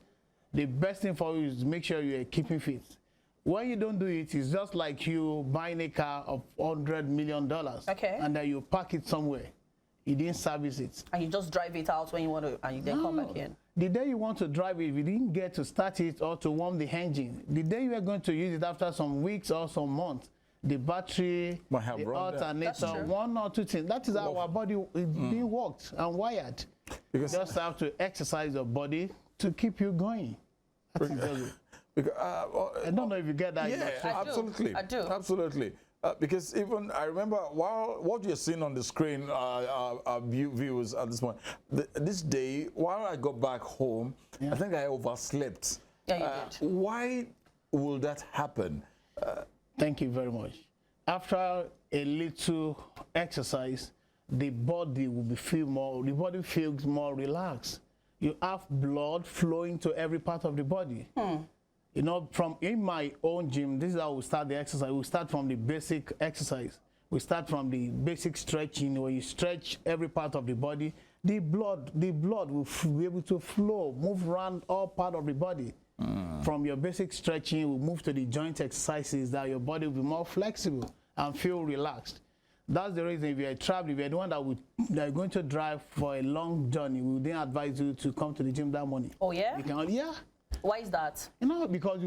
The best thing for you is to make sure you're keeping fit. When you don't do it, it's just like you buying a car of $100 million. Okay. And then you park it somewhere. You didn't service it. And you just drive it out when you want to, and you then come back in. The day you want to drive it, if you didn't get to start it or to warm the engine, the day you are going to use it after some weeks or some months, the battery, Might have the run down. alternator, one or two things. That is how our body is being worked and wired. You Because- just have to exercise your body to keep you going. That is just it. Because, I don't know if you get that. yeah, yourself. I do. absolutely. I do. Absolutely. Because even I remember while what you're seeing on the screen, our viewers at this point, this day, while I got back home, I think I overslept. Yeah, you did. Why will that happen? Thank you very much. After a little exercise, the body feels more relaxed. You have blood flowing to every part of the body. You know, from in my own gym, this is how we start the exercise. We start from the basic exercise. We start from the basic stretching, where you stretch every part of the body. The blood will be able to flow, move around all part of the body. From your basic stretching, we move to the joint exercises that your body will be more flexible and feel relaxed. That's the reason if you're traveling, if you're the one that are going to drive for a long journey, we would then advise you to come to the gym that morning. Oh, yeah? You can, yeah. Why is that? You know, because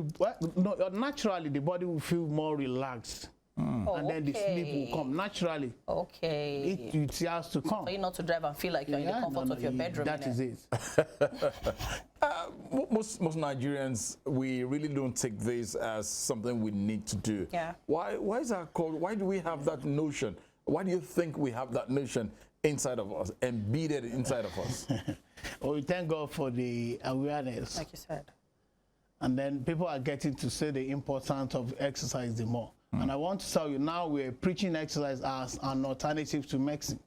naturally the body will feel more relaxed. Oh, And then the sleep will come naturally. Okay. It has to come. For you not to drive and feel like you're in the comfort of your bedroom. That innit? is it. Most Nigerians, we really don't take this as something we need to do. Yeah. Why is that called? Why do we have that notion? Why do you think we have that notion inside of us, embedded inside of us? Well, we thank God for the awareness. Like you said. And then people are getting to see the importance of exercise the more. And I want to tell you now we're preaching exercise as an alternative to medicine.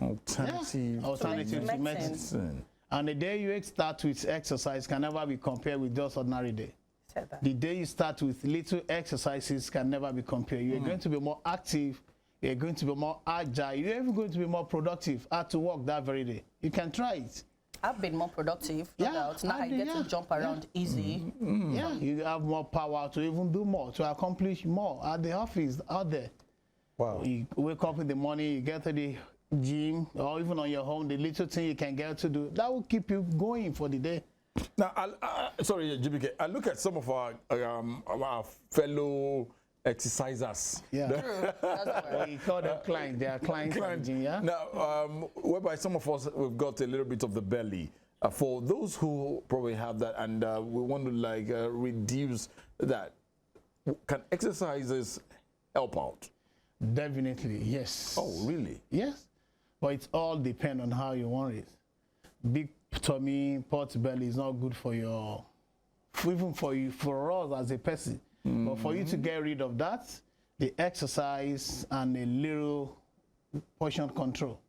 Alternative. Alternative to medicine. And the day you start with exercise can never be compared with just ordinary day. Said that. The day you start with little exercises can never be compared. You're going to be more active. You're going to be more agile. You're even going to be more productive at work that very day. You can try it. I've been more productive. No Yeah, doubt. Now I get to jump around easy. Yeah, you have more power to even do more, to accomplish more at the office, out there. Wow. You wake up in the morning, you get to the gym, or even on your home, the little thing you can get to do, that will keep you going for the day. Now, sorry, GBK, I look at some of our fellow exercisers. Yeah. True. That's all We call them clients. They are clients of the gym, yeah? Now, whereby some of us, we've got a little bit of the belly. For those who probably have that and we want to reduce that, can exercises help out? Definitely, yes. Oh, really? Yes. But it all depends on how you want it. Big tummy, pot belly is not good for your, even for you, for us as a person. But for you to get rid of that, the exercise and a little portion control.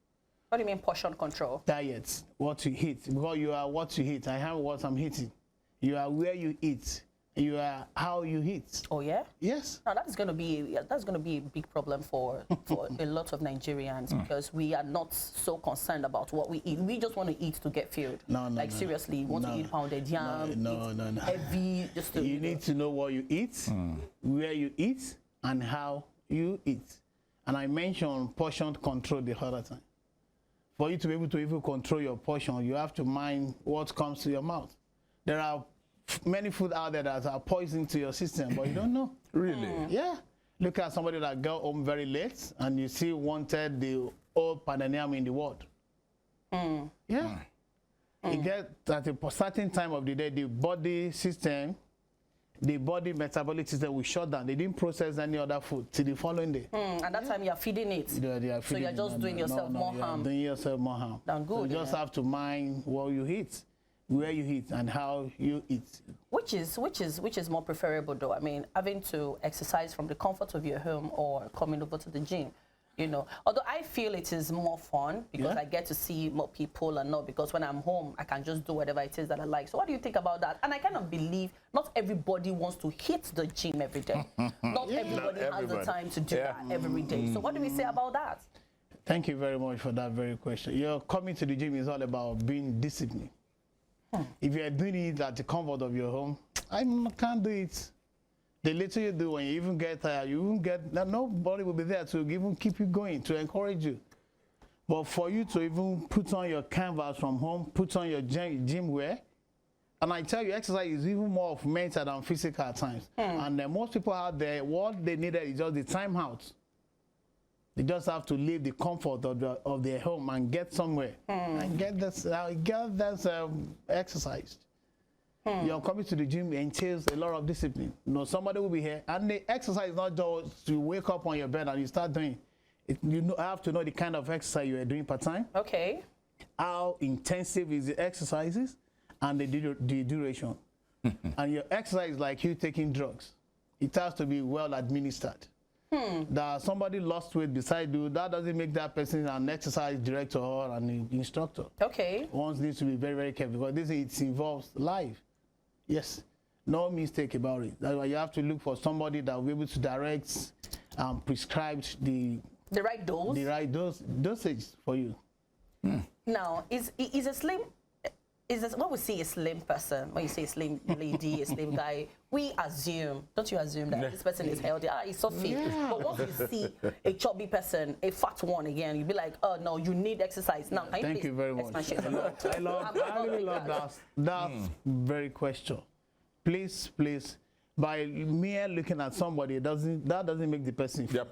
What do you mean portion control? Diet, what you eat. Because you are what you eat. I have what I'm eating. You are where you eat. You are how you eat. Oh yeah? Yes. Now that's going to be a big problem for a lot of Nigerians because we are not so concerned about what we eat. We just want to eat to get filled. No, seriously, you want to eat pounded yam, No. eat heavy, just to You need to know what you eat, where you eat, and how you eat. And I mentioned portion control the other time. For you to be able to even control your portion, you have to mind what comes to your mouth. There are many food out there that are poison to your system, but you don't know. Really? Yeah. Look at somebody that got home very late and you see wanted the old pandemonium in the world. Yeah. You get at a certain time of the day, the body system, the body metabolic system will shut down. They didn't process any other food till the following day. and that time you're feeding it. So you're just doing yourself more harm. Doing yourself more harm. Than good, So you just yeah. have to mind what you eat, where you eat, and how you eat. Which is more preferable though? I mean, having to exercise from the comfort of your home or coming over to the gym, you know. Although I feel it is more fun because Yeah. I get to see more people and not because when I'm home I can just do whatever it is that I like. So what do you think about that? And I kind of believe not everybody wants to hit the gym every day. Not everybody has the everybody. time to do Yeah. that every day. So what do we say about that? Thank you very much for that very question. You're coming to the gym is all about being disciplined. If you're doing it at the comfort of your home, I can't do it. The little you do, when you even get tired, you won't get, nobody will be there to even keep you going, to encourage you. But for you to even put on your canvas from home, put on your gym wear, and I tell you, exercise is even more of mental than physical at times. And most people out there, what they needed is just the time out. They just have to leave the comfort of their home and get somewhere and get this exercise. You're coming to the gym entails a lot of discipline. Somebody will be here, and the exercise is not just to wake up on your bed and you start doing it. You have to know the kind of exercise you are doing per time. Okay. How intensive is the exercises and the duration. And your exercise is like you taking drugs. It has to be well administered. That somebody lost weight beside you, that doesn't make that person an exercise director or an instructor. Okay. One needs to be very, very careful because it involves life. Yes, no mistake about it. That's why you have to look for somebody that will be able to direct and prescribe the right dose. The right dosage for you. Now, is what we see a slim person, when you say a slim lady, a slim guy, we assume, don't you assume that this person is healthy? He's so fit. Yeah. But once you see a chubby person, a fat one again, you'll be like, oh no, you need exercise. Now, thank you very much. I really love that very question. Please, by mere looking at somebody, that doesn't make the person fit. The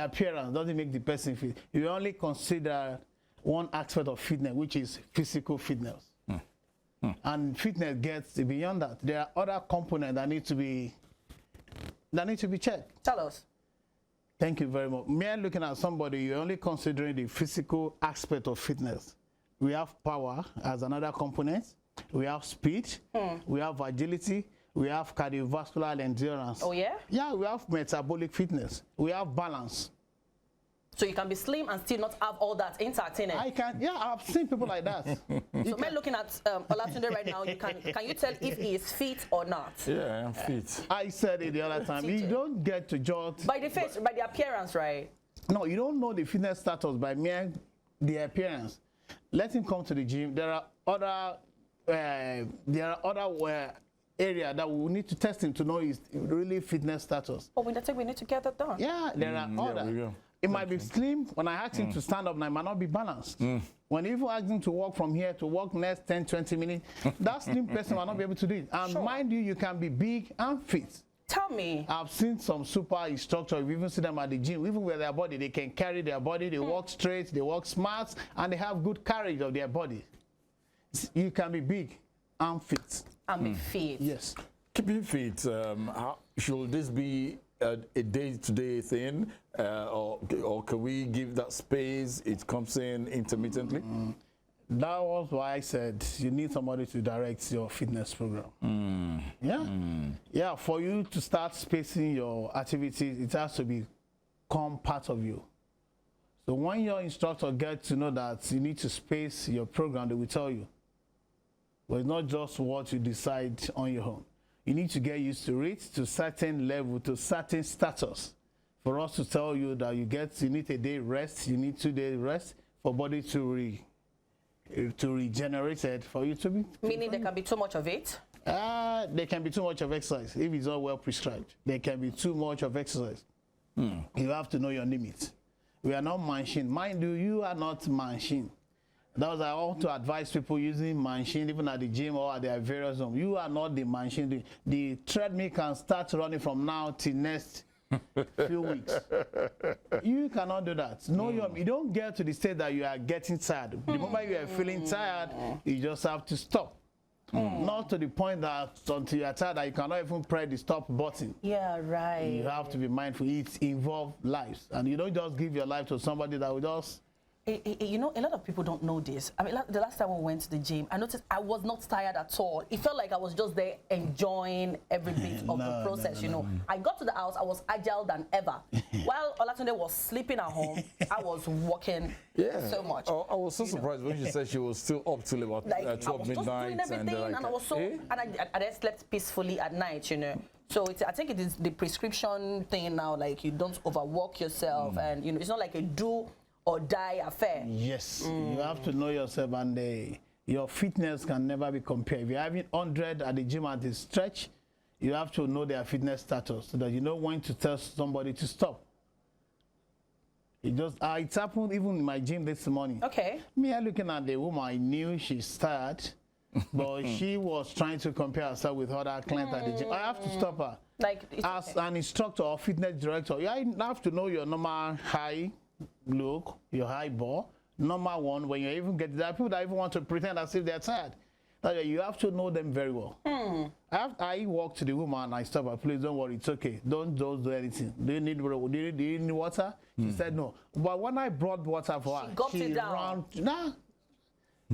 appearance doesn't make the person fit. You only consider one aspect of fitness, which is physical fitness. And fitness gets beyond that. There are other components that need to be checked. Tell us. Thank you very much. Mere looking at somebody, you're only considering the physical aspect of fitness. We have power as another component. We have speed. We have agility. We have cardiovascular endurance. Oh yeah? Yeah, we have metabolic fitness. We have balance. So you can be slim and still not have all that intact in it. I've seen people like that. So men looking at Olatunde right now, can you tell if he is fit or not? Yeah, I'm fit. I said it the other time. You don't get to judge by the face, by the appearance, right? No, you don't know the fitness status by mere the appearance. Let him come to the gym. There are other area that we need to test him to know his really fitness status. Oh, we need to get that done. Yeah, there are other. It might be slim. When I ask him to stand up, now it might not be balanced. When you ask him to walk from here to walk next 10, 20 minutes, that slim person will not be able to do it. And mind you can be big and fit. Tell me. I've seen some super instructors, we even see them at the gym, even with their body, they can carry their body, they walk straight, they walk smart, and they have good carriage of their body. You can be big and fit. And be fit. Yes. Keeping fit, should this be a day-to-day thing, or can we give that space? It comes in intermittently. That was why I said you need somebody to direct your fitness program. Yeah. For you to start spacing your activities, it has to become part of you. So when your instructor gets to know that you need to space your program, they will tell you. But it's not just what you decide on your own. You need to get used to it, to certain level, to certain status. For us to tell you that you need a day rest, you need 2 days rest for body to regenerate it, for you to be. Meaning there can be too much of it? There can be too much of exercise if it's not well prescribed. There can be too much of exercise. You have to know your limits. We are not machine. Mind you, you are not machine. That was I want to advise people using machine, even at the gym or at their various homes. You are not the machine. The treadmill can start running from now till next few weeks. You cannot do that. You don't get to the state that you are getting tired. The moment you are feeling tired, you just have to stop. Not to the point that until you are tired that you cannot even press the stop button. Yeah, right. You have to be mindful. It involves lives. And you don't just give your life to somebody that will just... You know, a lot of people don't know this. I mean, the last time we went to the gym, I noticed I was not tired at all. It felt like I was just there enjoying every bit of the process, you know. I got to the house, I was agile than ever. While Olatunde was sleeping at home, I was working so much. I was so surprised when she said she was still up till about 12 midnight. And I was so, and I slept peacefully at night, you know. So I think it is the prescription thing now, like you don't overwork yourself, and you know, it's not like a do or die affair. Yes, you have to know yourself, and your fitness can never be compared. If you're having 100 at the gym at the stretch, you have to know their fitness status so that you know when to tell somebody to stop. It happened even in my gym this morning. Okay. Me looking at the woman, I knew she's tired, but she was trying to compare herself with other clients at the gym. I have to stop her. Like, As an instructor or fitness director, you have to know your normal high look, your high ball. Number one, when you even get there are people that even want to pretend as if they're tired. You have to know them very well. I walked to the woman and I stopped her. Please don't worry, it's okay. Don't do anything. Do you need water? She said no. But when I brought water for her, she ran.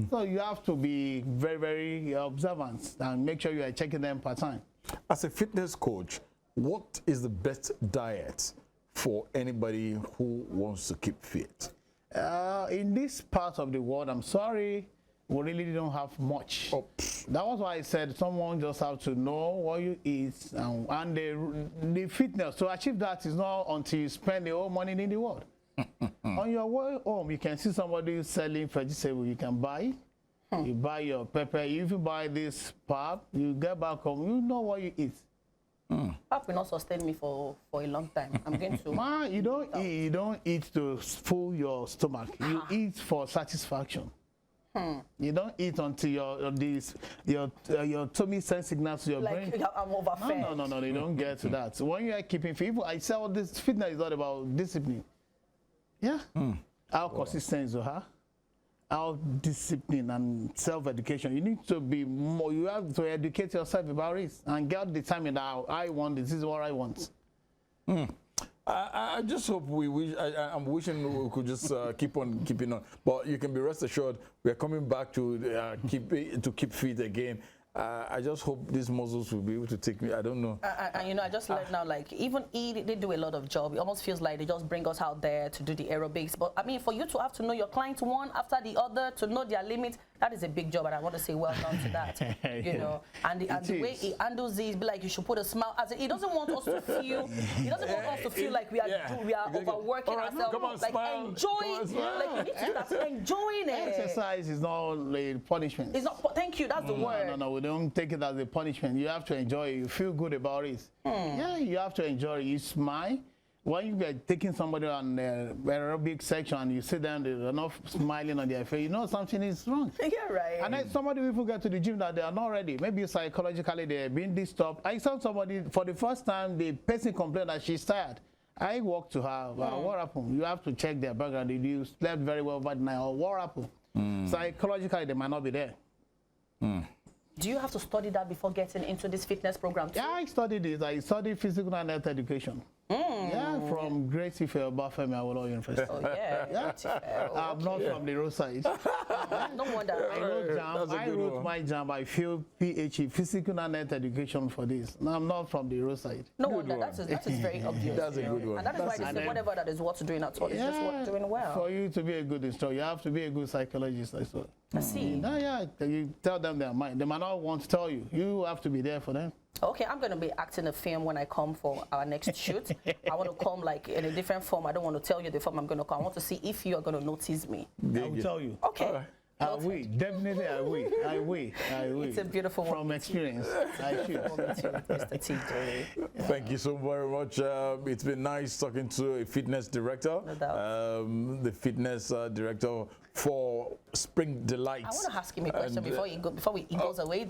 So you have to be very, very observant and make sure you are checking them per time. As a fitness coach, what is the best diet for anybody who wants to keep fit? In this part of the world, I'm sorry, we really don't have much. That was why I said someone just have to know what you eat, and the fitness to achieve that is not until you spend the whole money in the world. On your way home, you can see somebody selling vegetables. You can buy. You buy your pepper. You even buy this pap. You get back home. You know what you eat. Pap will not sustain me for a long time. I'm going to. Man, you don't eat to fill your stomach. You eat for satisfaction. You don't eat until your tummy sends signals to your brain. Like I'm overfed. No, you don't get to that. So when you are keeping fit, I say all this fitness is all about discipline. Yeah. How consistent you are, how discipline and self-education. You need to be more. You have to educate yourself about it and get determined that I want this is what I want. I just hope I'm wishing we could just keep on keeping on. But you can be rest assured we're coming back to keep fit again. I just hope these muscles will be able to take me. I don't know. And I just learned now, like, even they do a lot of job. It almost feels like they just bring us out there to do the aerobics. But I mean, for you to have to know your clients one after the other, to know their limits, that is a big job. And I want to say well done to that. And the way he handles these, be like, you should put a smile. As he doesn't want us to feel. He doesn't want us to feel like we are overworking ourselves. Come on, like smile. enjoy. Like you need to start enjoying it. Exercise is not a punishment. It's not. Thank you. That's the word. No. We don't take it as a punishment. You have to enjoy it. You feel good about it. Yeah, you have to enjoy it. You smile. When you get taking somebody on the aerobic section and you sit down, they're not smiling on their face, you know something is wrong. Yeah, right. And then somebody will get to the gym that they are not ready. Maybe psychologically they're being disturbed. I saw somebody for the first time, the person complained that she's tired. I walked to her. What happened? You have to check their background. Did you slept very well that night or what happened? Psychologically, they might not be there. Do you have to study that before getting into this fitness program too? Yeah, I studied it. I studied physical and health education. Yeah, from Great Ife Obafemi Awolowo University. Oh, yeah. I'm not from the roadside. No wonder. I wrote my jam. I feel PhD, physical and health education for this. No, I'm not from the roadside. No wonder. That is very obvious. That's a good one. And that is why they say whatever that is worth doing at all is just worth doing well. For you to be a good instructor, you have to be a good psychologist as well. I see. You tell them their mind. They might not want to tell you. You have to be there for them. Okay, I'm going to be acting a film when I come for our next shoot. I want to come like in a different form. I don't want to tell you the form I'm going to come. I want to see if you are going to notice me. I will tell you. Okay. I will. Definitely I will. It's a beautiful one. From experience. I should. Mr. TJ. Thank you so very much. It's been nice talking to a fitness director. No doubt. The fitness director for Spring Delights. I want to ask him a question before he goes away.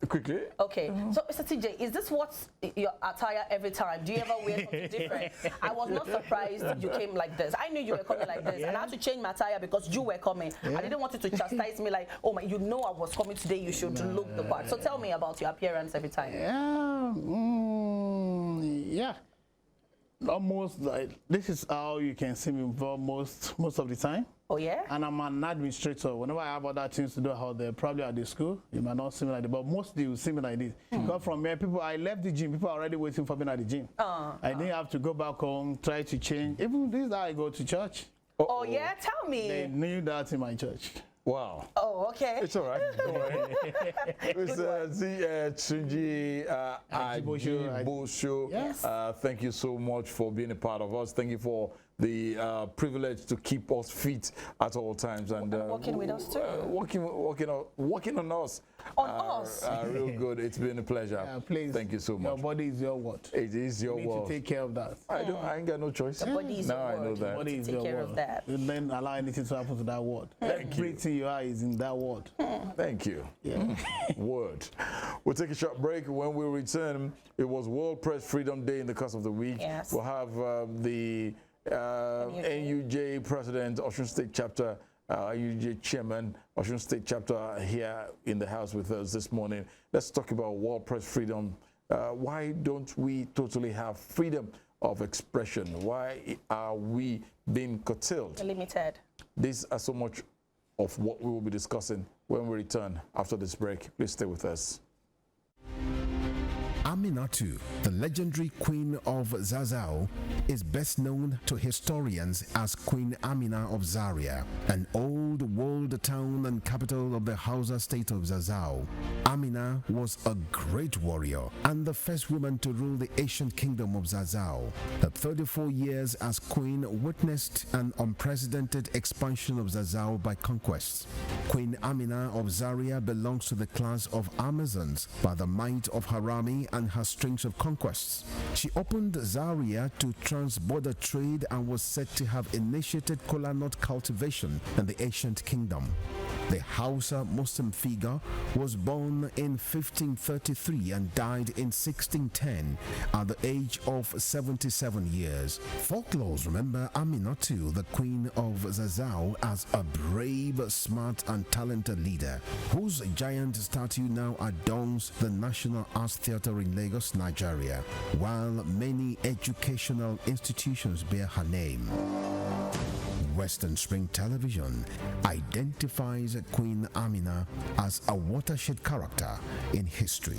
Quickly. Okay. So, Mr. TJ, is this what's your attire every time? Do you ever wear something different? I was not surprised you came like this. I knew you were coming like this, and I had to change my attire because you were coming. I didn't want you to chastise me like, oh my, you know I was coming today. You should look the part. So tell me about your appearance every time. Yeah. Almost like this is how you can see me most of the time. Oh yeah? And I'm an administrator. Whenever I have other things to do out there, probably at the school, you might not see me like that, but mostly you see me like this. Because from here, I left the gym, people are already waiting for me at the gym. I didn't have to go back home, try to change. Even this is how I go to church. Oh yeah? Tell me. They knew that in my church. Wow. Oh, okay. It's all right. Don't worry. It's Tunji Ajibosho. Yes. Thank you so much for being a part of us. Thank you for the privilege to keep us fit at all times and working with us too. working on us. Real good. It's been a pleasure. Please. Thank you so much. Your body is your what? It is your You need world. to take care of that. I ain't got no choice. The body is Now your I know word. that. Body is Take your care word. of that. And then allow anything to happen to that word. Everything you are is in that word. Thank you. Yeah. Word. We'll take a short break. When we return, it was World Press Freedom Day in the course of the week. Yes. We'll have the NUJ President, Osun State Chapter, NUJ Chairman, Osun State Chapter here in the house with us this morning. Let's talk about World Press Freedom. Why don't we totally have freedom of expression? Why are we being curtailed? Limited. These are so much of what we will be discussing when we return after this break. Please stay with us. Aminatu, the legendary queen of Zazzau, is best known to historians as Queen Amina of Zaria, an old walled town and capital of the Hausa state of Zazzau. Amina was a great warrior and the first woman to rule the ancient kingdom of Zazzau. Her 34 years as queen witnessed an unprecedented expansion of Zazzau by conquests. Queen Amina of Zaria belongs to the class of Amazons by the might of her army and her strength of conquests. She opened Zaria to trans-border trade and was said to have initiated kola nut cultivation in the ancient kingdom. The Hausa Muslim figure was born in 1533 and died in 1610 at the age of 77 years. Folklores remember Aminatu, the queen of Zazzau, as a brave, smart and talented leader, whose giant statue now adorns the National Arts Theatre in Lagos, Nigeria, while many educational institutions bear her name. Western Spring Television identifies Queen Amina as a watershed character in history.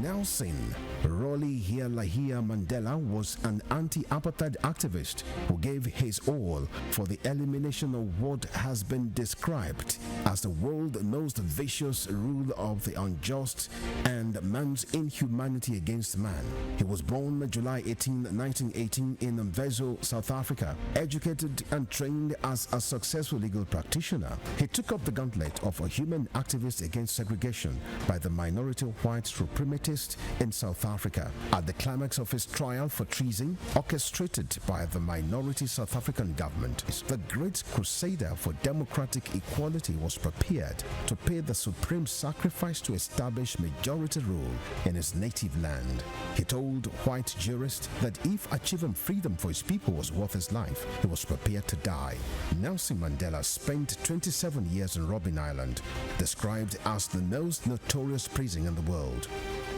Nelson Rolihlahla Mandela was an anti-apartheid activist who gave his all for the elimination of what has been described as the world's most vicious rule of the unjust and man's inhumanity against man. He was born July 18, 1918 in Mvezo, South Africa. Educated and trained as a successful legal practitioner, he took up the gauntlet of a human activist against segregation by the minority white supremacist in South Africa. At the climax of his trial for treason, orchestrated by the minority South African government, the great crusader for democratic equality was prepared to pay the supreme sacrifice to establish majority rule in his native land. He told white jurists that if achieving freedom for his people was worth his life, he was prepared to die. Nelson Mandela spent 27 years in Robben Island, described as the most notorious prison in the world.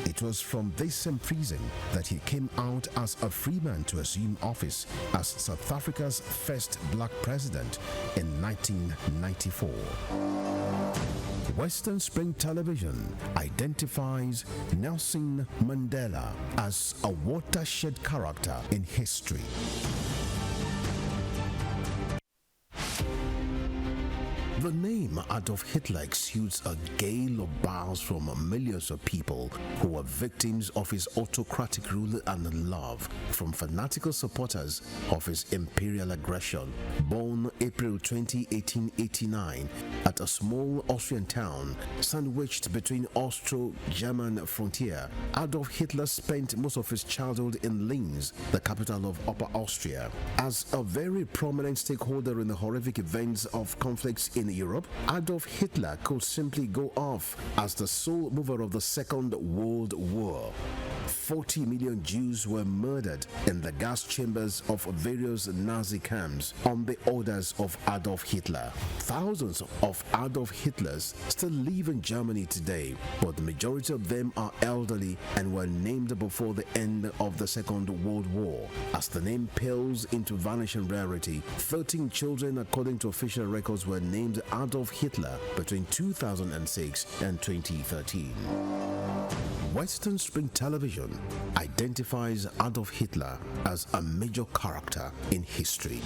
It was from this same prison that he came out as a free man to assume office as South Africa's first black president in 1994. Western Spring Television identifies Nelson Mandela as a watershed character in history. The name Adolf Hitler exudes a gale of bile from millions of people who were victims of his autocratic rule and love, from fanatical supporters of his imperial aggression. Born April 20, 1889, at a small Austrian town sandwiched between Austro-German frontier, Adolf Hitler spent most of his childhood in Linz, the capital of Upper Austria. As a very prominent stakeholder in the horrific events of conflicts in Europe, Adolf Hitler could simply go off as the sole mover of the Second World War. 40 million Jews were murdered in the gas chambers of various Nazi camps on the orders of Adolf Hitler. Thousands of Adolf Hitlers still live in Germany today, but the majority of them are elderly and were named before the end of the Second World War. As the name pales into vanishing rarity, 13 children, according to official records, were named Adolf Hitler between 2006 and 2013. Western Spring Television identifies Adolf Hitler as a major character in history.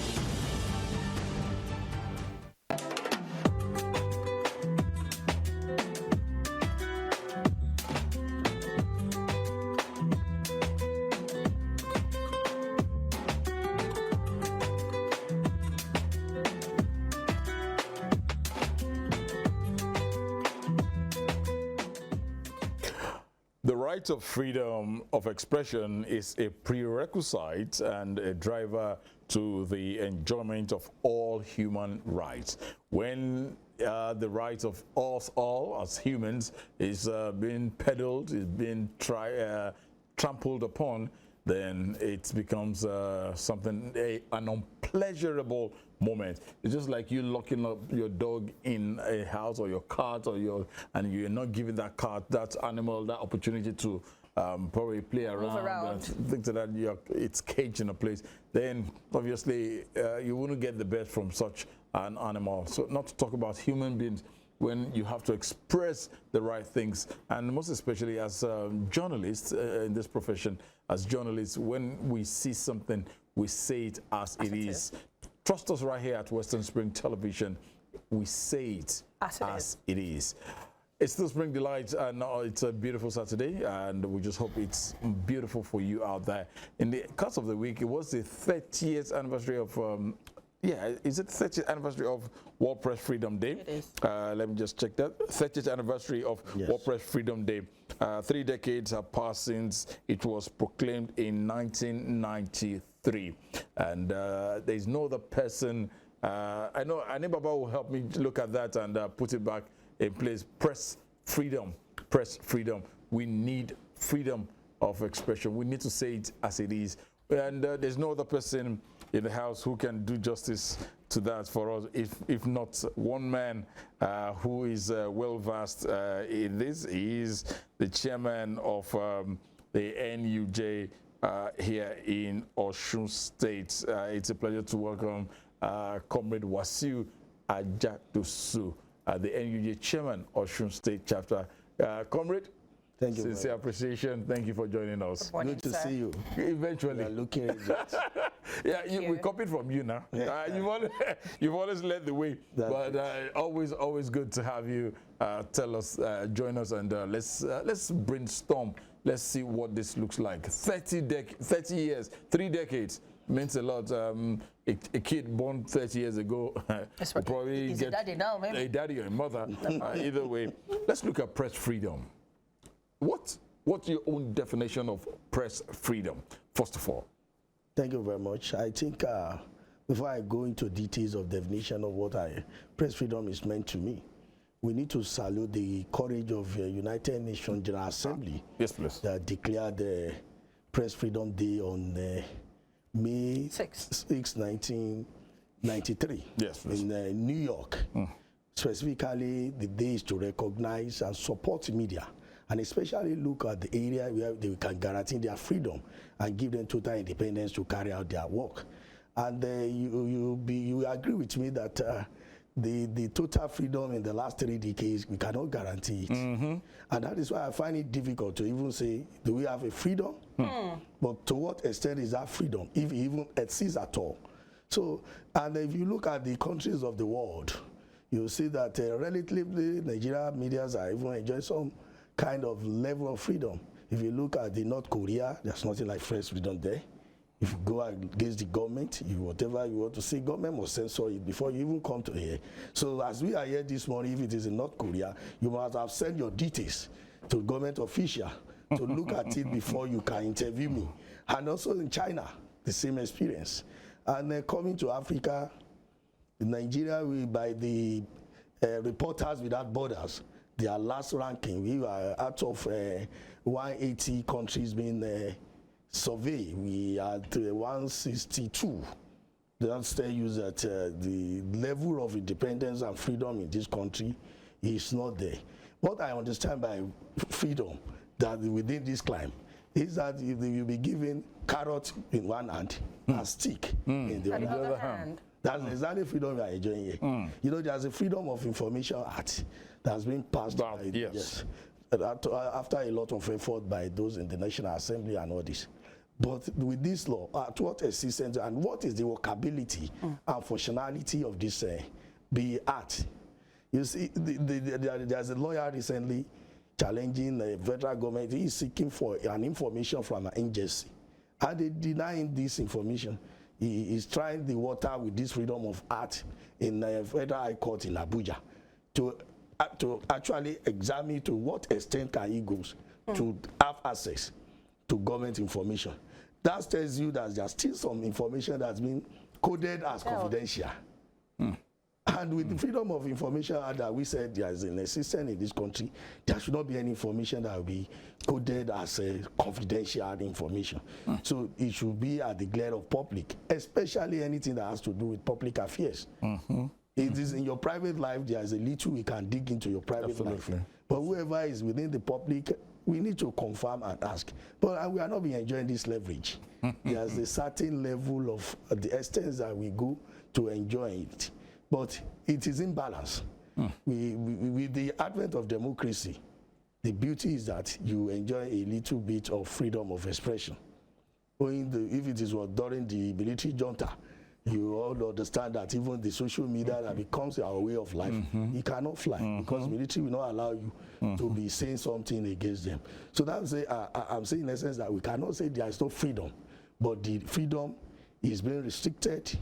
right of freedom of expression is a prerequisite and a driver to the enjoyment of all human rights. When the rights of us all as humans is being peddled, is being trampled upon, then it becomes something, an unpleasurable moment. It's just like you locking up your dog in a house or your cat and you're not giving that cat, that animal, that opportunity to probably play around. And think that it's caged in a place. Then obviously you wouldn't get the best from such an animal. So not to talk about human beings, when you have to express the right things, and most especially as journalists in this profession, as journalists, when we see something, we say it as it is. Trust us right here at Western Spring Television, we say it as it is. It's still Spring Delights, and it's a beautiful Saturday, and we just hope it's beautiful for you out there. In the course of the week, it was the 30th anniversary of is it 30th anniversary of World Press Freedom Day? It is. Let me just check that. 30th anniversary of World Press Freedom Day. 3 decades have passed since it was proclaimed in 1993. And there's no other person. I know Anibaba will help me look at that and put it back in place. Press freedom. Press freedom. We need freedom of expression. We need to say it as it is. And there's no other person in the house who can do justice to that for us, if not one man who is well versed in this. He is the chairman of the NUJ here in Osun State. It's a pleasure to welcome Comrade Wasiu Ajatosu, the NUJ chairman, Osun State chapter. Comrade, thank you. Sincere appreciation. Thank you for joining us. Good morning, Good to see you. Eventually. You are looking at it. Yeah, we copied from you now. You've always led the way. But always good to have you tell us, join us, and let's brainstorm. Let's see what this looks like. 30 years, 3 decades means a lot. A kid born 30 years ago will probably get a daddy now, maybe. A daddy or a mother. Either way, let's look at press freedom. What's your own definition of press freedom, first of all? Thank you very much. I think before I go into details of definition of what press freedom is meant to me, we need to salute the courage of United Nations General Assembly. Yes, please. That declared the Press Freedom Day on May 6, 1993. Yes, please. In New York. Specifically, the day is to recognize and support media, and especially look at the area where they can guarantee their freedom and give them total independence to carry out their work. And you agree with me that the total freedom in the last 3 decades, we cannot guarantee it. And that is why I find it difficult to even say, do we have a freedom? But to what extent is that freedom, if it even exists at all? So, and if you look at the countries of the world, you'll see that relatively Nigerian media are even enjoying some kind of level of freedom. If you look at the North Korea, there's nothing like press freedom there. If you go against the government, whatever you want to say, government must censor it before you even come to here. So as we are here this morning, if it is in North Korea, you must have sent your details to government official to look at it before you can interview me. And also in China, the same experience. And coming to Africa, in Nigeria, by the Reporters Without Borders, their last ranking, we are out of 180 countries being surveyed. We are at 162. That tell you that the level of independence and freedom in this country is not there. What I understand by freedom, that within this climate, is that you will be given carrot in one hand and stick in the other hand. That's exactly freedom we are enjoying here. You know, there's a Freedom of Information Act that's been passed after a lot of effort by those in the National Assembly and all this. But with this law, at what extent and what is the workability and functionality of this act? You see, there's a lawyer recently challenging the federal government. He is seeking for an information from an agency. And they denying this information. He is trying the water with this freedom of art in the Federal High Court in Abuja to actually examine to what extent can he go to have access to government information. That tells you that there's still some information that's been coded as confidential. And with the Freedom of Information Act that we said there is an existence in this country, there should not be any information that will be coded as confidential information. So it should be at the glare of public, especially anything that has to do with public affairs. It is in your private life, there is a little we can dig into your private life. But whoever is within the public, we need to confirm and ask. But we are not being enjoying this leverage. There's a certain level of the extent that we go to enjoy it. But it is imbalance. With the advent of democracy, the beauty is that you enjoy a little bit of freedom of expression. If it is during the military junta, you all understand that even the social media that becomes our way of life, it cannot fly because military will not allow you to be saying something against them. So that's I'm saying in essence that we cannot say there is no freedom, but the freedom is being restricted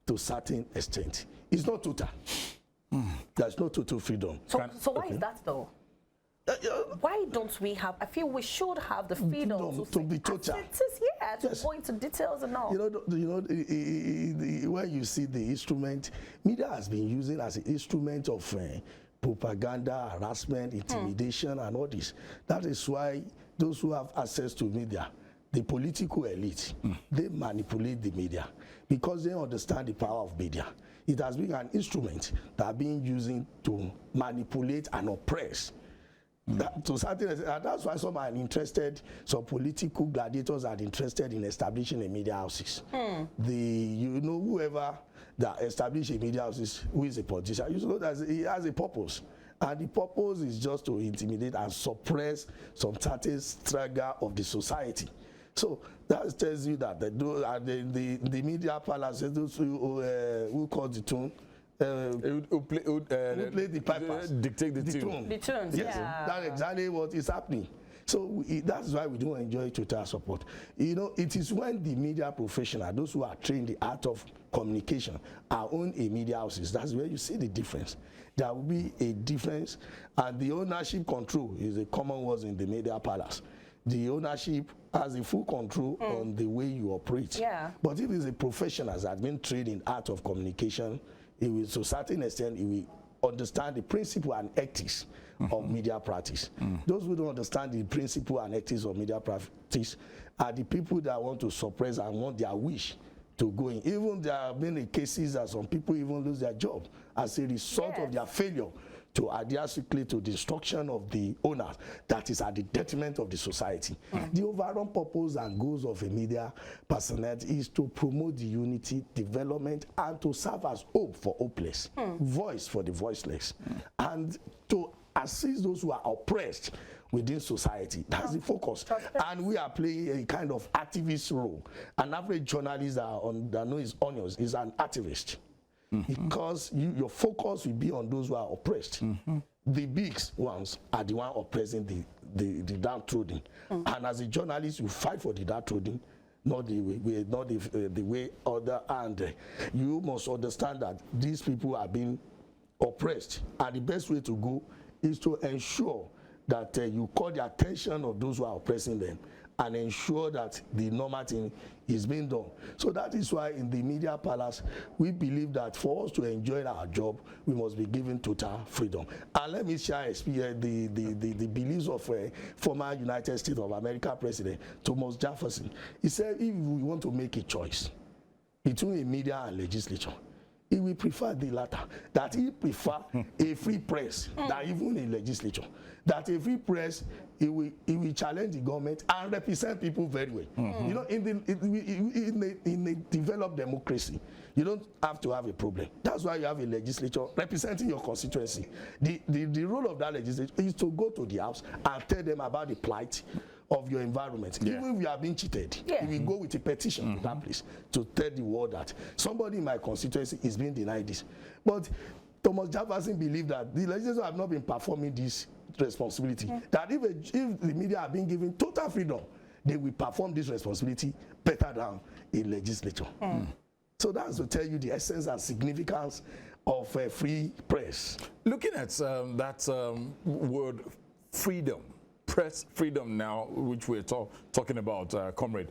to a certain extent. It's not total. There's no total freedom. So why is that though? Why don't we have? I feel we should have the freedom to be total. To go into details and all. When you see the instrument, media has been using as an instrument of propaganda, harassment, intimidation, and all this. That is why those who have access to media, the political elite, they manipulate the media because they understand the power of media. It has been an instrument that have been using to manipulate and oppress. To certain extent, that's why some are interested, some political gladiators are interested in establishing a media houses. Whoever that establishes a media houses, who is a politician, you know that he has a purpose. And the purpose is just to intimidate and suppress some certain strata of the society. So that tells you that the media palace, those who call the tune, who play the pipers, dictate the tune. The tunes, yes, that's exactly what is happening. So that's why we don't enjoy total support. It is when the media professional, those who are trained the art of communication, are own a media houses. That's where you see the difference. There will be a difference, and the ownership control is a common word in the media palace. The ownership has a full control on the way you operate. But if it's a professional that has been trained in art of communication, it will, to a certain extent, it will understand the principle and ethics of media practice. Those who don't understand the principle and ethics of media practice are the people that want to suppress and want their wish to go in. Even there have been cases that some people even lose their job as a result of their failure to adhere strictly to the instruction of the owners that is at the detriment of the society. The overall purpose and goals of a media personality is to promote the unity, development, and to serve as hope for hopeless, voice for the voiceless, and to assist those who are oppressed within society. That's the focus. And we are playing a kind of activist role. An average journalist that knows his onions is an activist. Because your focus will be on those who are oppressed. The big ones are the ones oppressing the downtrodden. And as a journalist, you fight for the downtrodden, not the way other. And you must understand that these people are being oppressed. And the best way to go is to ensure that you call the attention of those who are oppressing them and ensure that the normal thing is being done. So that is why in the media palace, we believe that for us to enjoy our job, we must be given total freedom. And let me share the beliefs of former United States of America President Thomas Jefferson. He said if we want to make a choice between a media and legislature, he will prefer the latter, that he prefer a free press than even a legislature. That a free press, he will challenge the government and represent people very well. In a developed democracy, you don't have to have a problem. That's why you have a legislature representing your constituency. The role of that legislature is to go to the house and tell them about the plight of your environment. Even if you are being cheated, you will go with a petition to that place to tell the world that somebody in my constituency is being denied this. But Thomas Jefferson believed that the legislators have not been performing this responsibility. That if the media are being given total freedom, they will perform this responsibility better than a legislature. So that's to tell you the essence and significance of a free press. Looking at that word freedom, press freedom now, which we're talking about, comrade,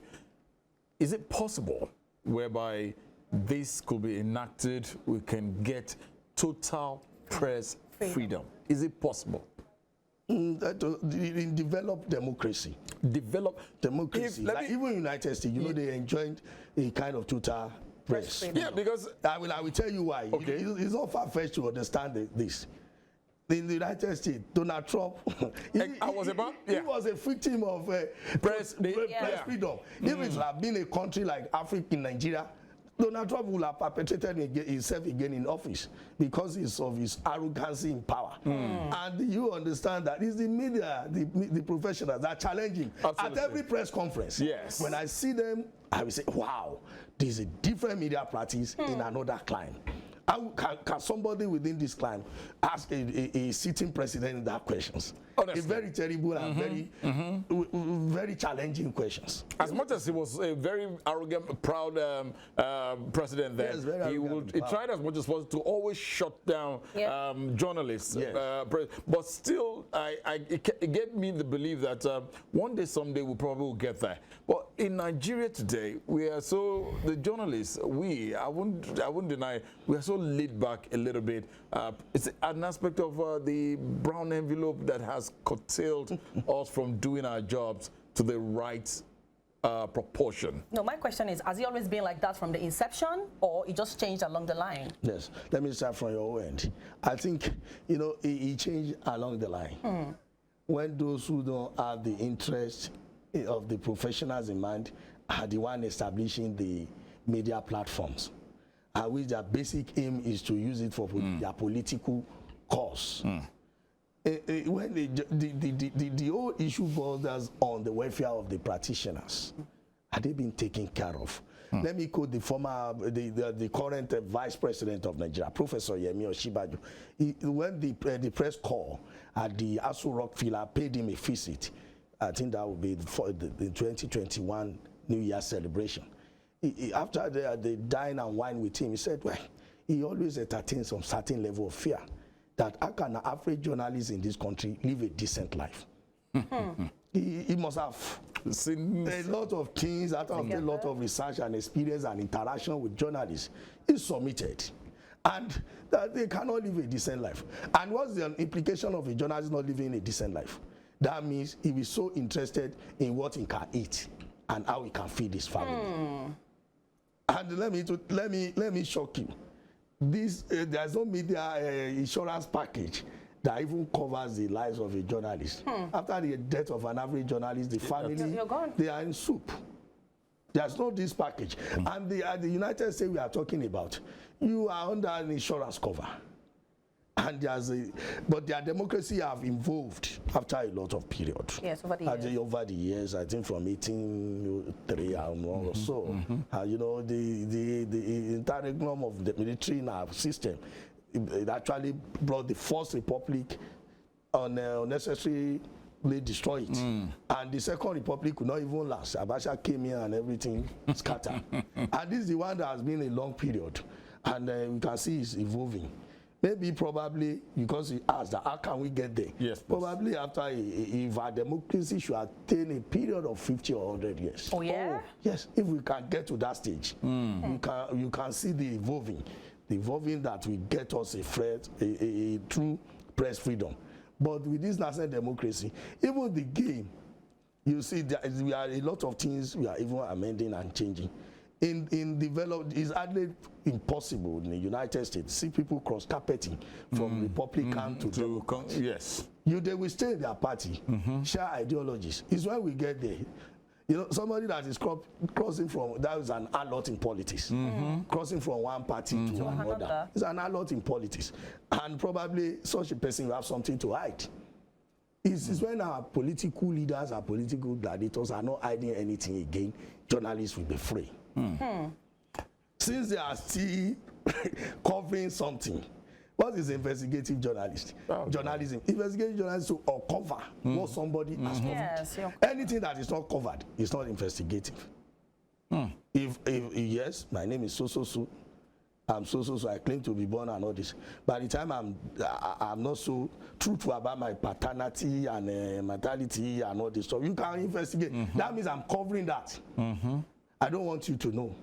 is it possible whereby this could be enacted, we can get total press freedom? Is it possible? In developed democracy. Develop democracy. Like even United States, you know, they enjoyed a kind of total press. Yeah, because I will tell you why. Okay. It's not far-fetched to understand this. In the United States, Donald Trump, he was a victim of press freedom. If it had been a country like Africa, Nigeria, Donald Trump would have perpetrated himself again in office because of his arrogancy in power. And you understand that it's the media, the professionals that are challenging at every press conference. Yes. When I see them, I will say, wow, this is a different media practice in another climb. Can somebody within this climb ask a sitting president that questions? Honestly. A very terrible and very challenging questions. As much as he was a very arrogant, proud president, then he tried as much as possible to always shut down journalists. Yes. But still, it gave me the belief that one day, someday, we probably will get there. But in Nigeria today, we are so the journalists. I wouldn't deny, we are so laid back a little bit. It's an aspect of the brown envelope that has curtailed us from doing our jobs to the right proportion. No, my question is, has it always been like that from the inception, or it just changed along the line? Yes, let me start from your end. I think, you know, it changed along the line. When those who don't have the interest of the professionals in mind are the one establishing the media platforms, which their basic aim is to use it for their political cause. When the whole issue boils on the welfare of the practitioners. Are they being taken care of? Let me quote the current vice president of Nigeria, Professor Yemi Osinbajo. When the press corps at the Aso Rock Villa paid him a visit, I think that would be for the 2021 New Year celebration. After they dine and wine with him, he said, well, he always entertains some certain level of fear that how can an average journalist in this country live a decent life? He must have seen a lot of things, out of a lot of research and experience and interaction with journalists. He's submitted. And that they cannot live a decent life. And what's the implication of a journalist not living a decent life? That means he is so interested in what he can eat and how he can feed his family. And let me shock you. There's no media insurance package that even covers the lives of a journalist. After the death of an average journalist, the family, they are in soup. There's no this package. And the United States we are talking about, you are under an insurance cover. And but their democracy have evolved after a lot of period. Yes, over the years. Over the years, I think from 1803 or so. You know, the interregnum of the military in our system, it actually brought the first republic unnecessarily destroy it. And the second republic could not even last. Abacha came here and everything scattered. And this is the one that has been a long period. And we can see it's evolving. Maybe probably because he asked that how can we get there? Yes. Probably after if our democracy should attain a period of 50 or 100 years. Oh yeah? Yes, if we can get to that stage, you can see the evolving that will get us a true press freedom. But with this national democracy, even the game, you see we are a lot of things we are even amending and changing. In developed, it's hardly impossible in the United States see people cross-carpeting from Republican to Democrat. Yes. They will stay in their party, share ideologies. It's when we get there. You know, somebody that is crossing from, that is an alert in politics. Crossing from one party to another. It's an alert in politics. And probably such a person will have something to hide. It's when our political leaders, our political gladiators are not hiding anything again, journalists will be free. Since they are still covering something, what is investigative journalism? Investigative journalism to uncover what somebody has covered. Yes, anything that is not covered is not investigative. If yes, my name is so. I'm so, I claim to be born and all this. By the time I'm not so truthful about my paternity and maternity and all this stuff, you can investigate. That means I'm covering that. I don't want you to know.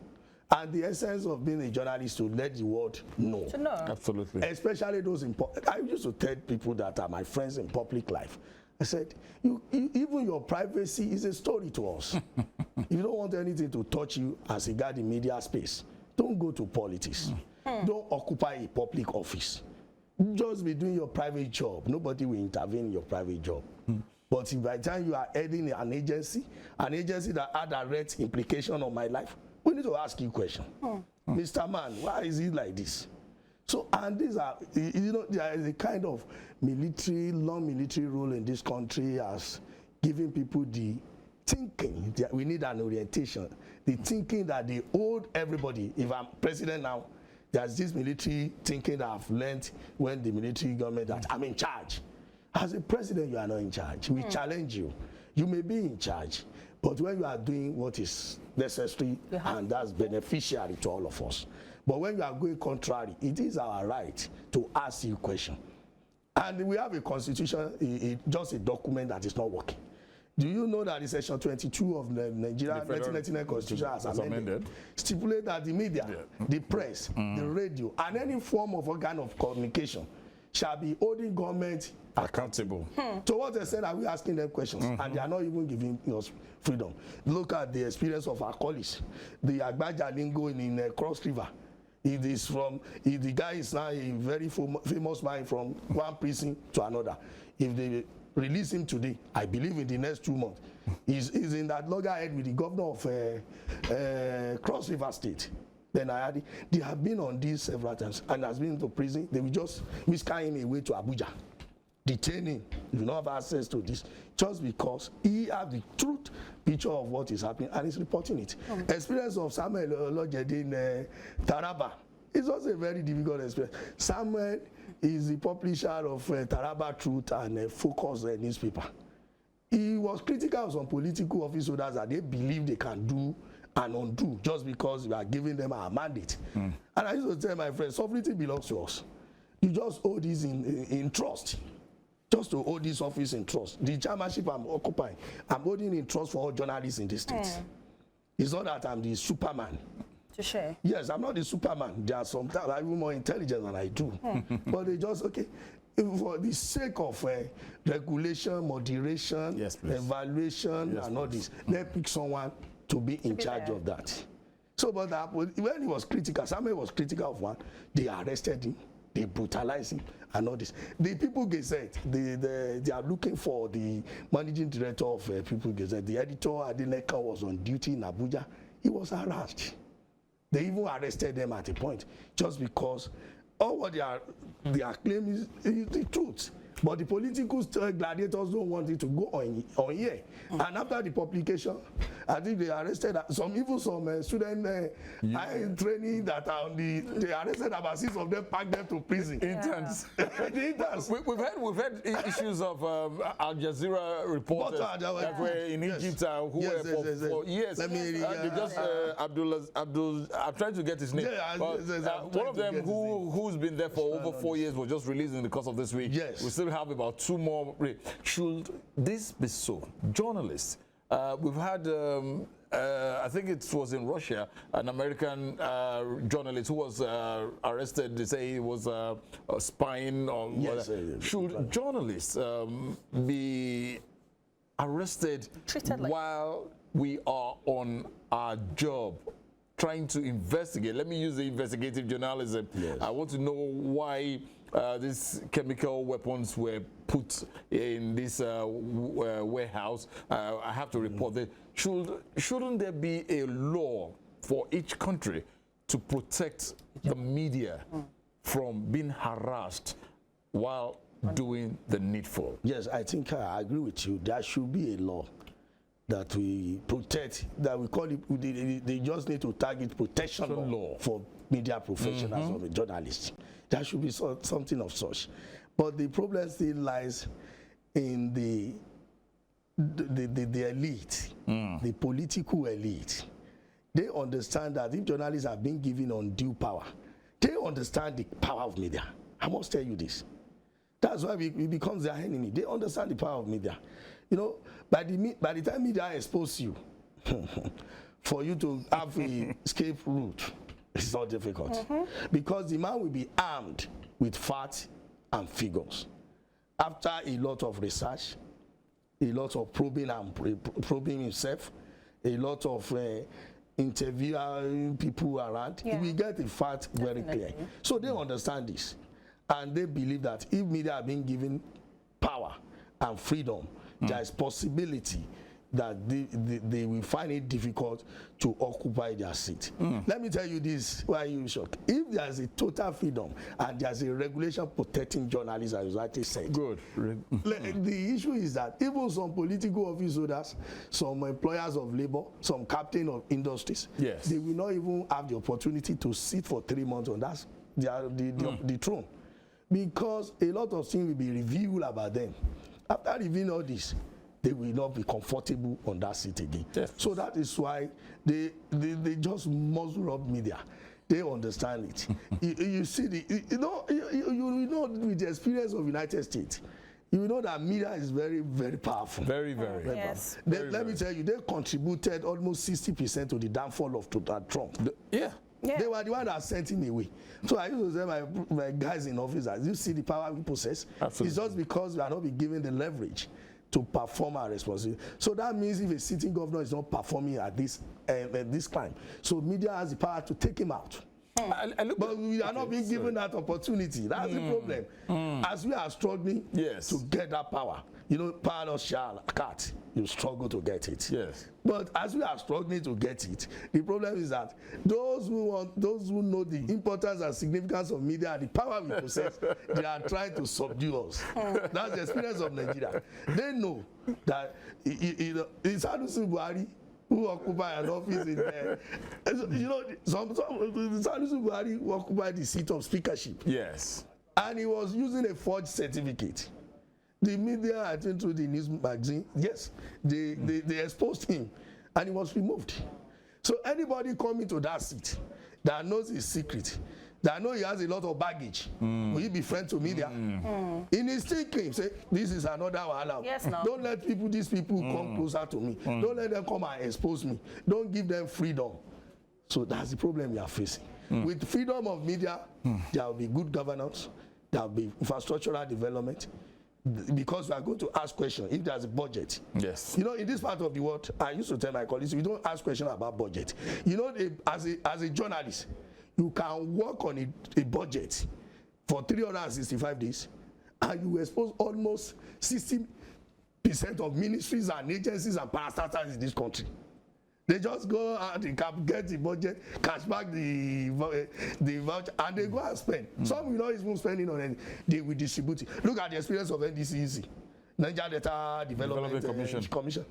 And the essence of being a journalist to let the world know. To know. Absolutely. Especially those in I used to tell people that are my friends in public life. I said, even your privacy is a story to us. If you don't want anything to touch you as regard the media space, don't go to politics. Don't occupy a public office. Just be doing your private job. Nobody will intervene in your private job. But if by the time you are heading an agency that had direct implication on my life, we need to ask you a question. Mr. Man, why is it like this? So, and these are, you know, there is a kind of non-military role in this country as giving people the thinking that we need an orientation, the thinking that they owed everybody. If I'm president now, there's this military thinking that I've learned when the military government that I'm in charge. As a president, you are not in charge. We challenge you. You may be in charge, but when you are doing what is necessary and that's beneficiary to all of us. But when you are going contrary, it is our right to ask you a question. And we have a constitution, just a document that is not working. Do you know that in section 22 of the Nigeria 1999 Constitution has amended, stipulate that the media, the press, the radio, and any form of organ of communication shall be holding government accountable. To what extent are we asking them questions? And they are not even giving us freedom. Look at the experience of our colleagues. The Agbaja lingo in Cross River. If the guy is now a very famous man from one prison to another, if they release him today, I believe in the next 2 months, he's in that loggerhead with the governor of Cross River State. Then they have been on this several times and has been to prison. They will just whisk him away to Abuja, detain him. You do not have access to this just because he has the truth picture of what is happening and he's reporting it. Experience of Samuel Olojede in Taraba is also a very difficult experience. Samuel is the publisher of Taraba Truth and Focus newspaper. He was critical of some political office holders that they believe they can do and undo just because we are giving them our mandate. And I used to tell my friends, sovereignty belongs to us. You just hold this in trust. Just to hold this office in trust. The chairmanship I'm occupying, I'm holding in trust for all journalists in this state. It's not that I'm the Superman. To share. Yes, I'm not the Superman. There are some times I'm even more intelligent than I do. But they just, okay, for the sake of regulation, moderation, evaluation, and all this, let's pick someone to be in charge of that. So, but when he was critical, Samuel was critical of one, they arrested him, they brutalized him, and all this. The People Gazette, they are looking for the managing director of People Gazette. The editor, Adeleka, was on duty in Abuja. He was harassed. They even arrested them at a point just because all what they are claiming is the truth. But the political gladiators don't want it to go on here. And after the publication, I think they arrested some student training that are on they arrested about 6 of them, packed them to prison. Interns. The interns. We've had issues of Al Jazeera reporters that were in Egypt who were for years. Abdul, I'm trying to get his name. One of them who's been there for over 4 years was just released in the course of this week. Yes. We still have about 2 more. Should this be so? Journalists. We've had, I think it was in Russia, an American journalist who was arrested. They say he was spying or should journalists be arrested while we are on our job, trying to investigate? Let me use the investigative journalism. I want to know why these chemical weapons were put in this warehouse. I have to report that. Shouldn't there be a law for each country to protect the media from being harassed while doing the needful? Yes, I think I agree with you. There should be a law that we protect, that we call it, they just need to target protection law for media professionals or journalists. There should be something of such. But the problem still lies in the elite, the political elite. They understand that if journalists are being given undue power, They understand the power of media. I must tell you this. That's why we become their enemy. They understand the power of media. You know, by the time media expose you, for you to have a escape route, it's not difficult. Because the man will be armed with facts and figures. After a lot of research, a lot of probing himself, a lot of interviewing people around, we get the fact very clear. So they understand this. And they believe that if media are being given power and freedom, there is possibility that they will find it difficult to occupy their seat. Let me tell you this, why you shocked. If there's a total freedom and there's a regulation protecting journalists, as you rightly said. Good. The issue is that even some political office holders, some employers of labor, some captain of industries, they will not even have the opportunity to sit for 3 months on that, the throne. Because a lot of things will be revealed about them. After revealing all this, they will not be comfortable on that seat again. So that is why they just muzzle up media. They understand it. you see, you know with the experience of United States, you know that media is very, very powerful. Very, very. Yes. Let me tell you, they contributed almost 60% to the downfall of Trump. They were the one that sent him away. So I used to tell my guys in office that you see the power we possess. Absolutely. It's just because we are not being given the leverage to perform our responsibility. So that means if a sitting governor is not performing at this time, so media has the power to take him out. But we are not being given that opportunity. That's the problem. As we are struggling to get that power, you know, power of shall cat, you struggle to get it. But as we are struggling to get it, the problem is that those who know the importance and significance of media and the power we possess, they are trying to subdue us. That's the experience of Nigeria. They know that it's Sanusi Buhari who occupy an office in there. You know, Sanusi Buhari who occupied the seat of speakership. And he was using a forged certificate. The media, I think through the news magazine, they exposed him and he was removed. So anybody coming to that seat that knows his secret, that knows he has a lot of baggage, will he be friend to media? In his thinking, say, this is another wahala. Don't let these people come closer to me. Don't let them come and expose me. Don't give them freedom. So that's the problem we are facing. With freedom of media, there will be good governance, there will be infrastructural development, because we are going to ask questions if there's a budget. You know, in this part of the world, I used to tell my colleagues, we don't ask questions about budget. You know, as a journalist, you can work on a budget for 365 days, and you expose almost 60% of ministries and agencies and parastatals in this country. They just go out and get the budget, cash back the voucher, and they go and spend. Some will not even spend it on anything. They will distribute it. Look at the experience of NDCEC, Niger Data Development Commission.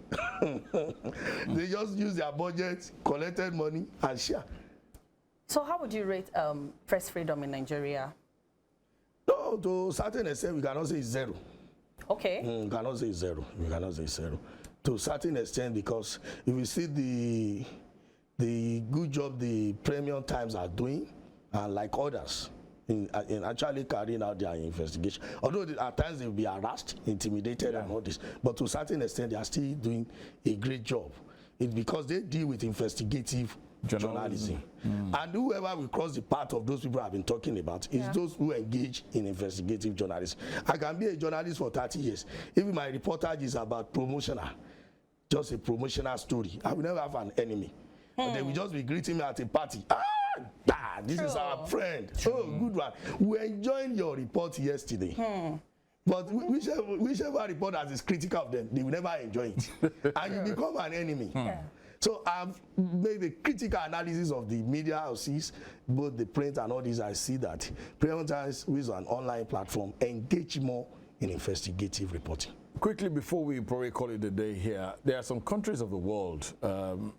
They just use their budget, collected money, and share. So how would you rate press freedom in Nigeria? No, to a certain extent, we cannot say it's zero. Okay. We cannot say zero. We cannot say zero. To a certain extent, because if you see the good job the Premium Times are doing, and like others, in actually carrying out their investigation, although at times they will be harassed, intimidated, and all this, but to a certain extent, they are still doing a great job. It's because they deal with investigative journalism. And whoever will cross the path of those people I've been talking about is those who engage in investigative journalism. I can be a journalist for 30 years. If my reportage is about promotional, just a promotional story, I will never have an enemy. And they will just be greeting me at a party. This is our friend. Oh, good one. We enjoyed your report yesterday. But whichever report that is critical of them, they will never enjoy it. And you become an enemy. So I've made a critical analysis of the media houses, both the print and all these. I see that Premium Times, which is an online platform, engage more in investigative reporting. Quickly, before we probably call it a day here, there are some countries of the world,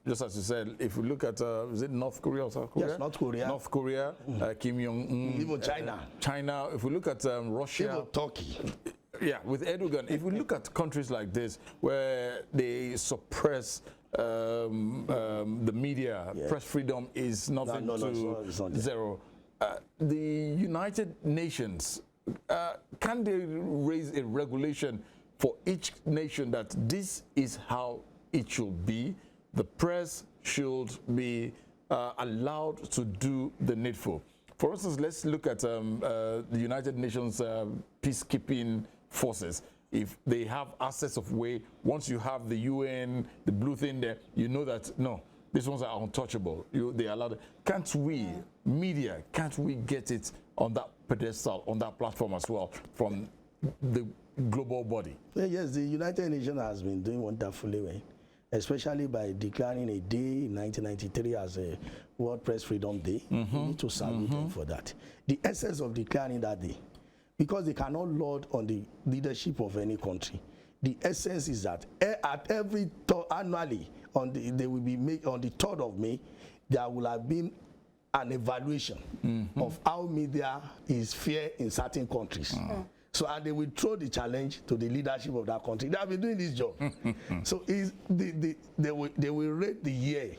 just as you said, if we look at, is it North Korea or South Korea? Yes, North Korea. North Korea, Kim Jong-un. Even China. China. If we look at Russia. Even Turkey. Yeah, with Erdogan. If we look at countries like this, where they suppress the media, press freedom is nothing to zero. the United Nations, can they raise a regulation for each nation that this is how it should be? The press should be allowed to do the needful. For instance, let's look at the United Nations peacekeeping forces. If they have access of way, once you have the UN, the blue thing there, you know that, no, these ones are untouchable. They allow it. Can't we, media, can't we get it on that pedestal, on that platform as well, from the global body? Yes, the United Nations has been doing wonderfully well, especially by declaring a day in 1993 as a World Press Freedom Day. We need to salute them for that. The essence of declaring that day, because they cannot lord on the leadership of any country. The essence is that at every annually, they will be made on the 3rd of May, there will have been an evaluation of how media is fair in certain countries. So, and they will throw the challenge to the leadership of that country. They have been doing this job. So they will rate the year,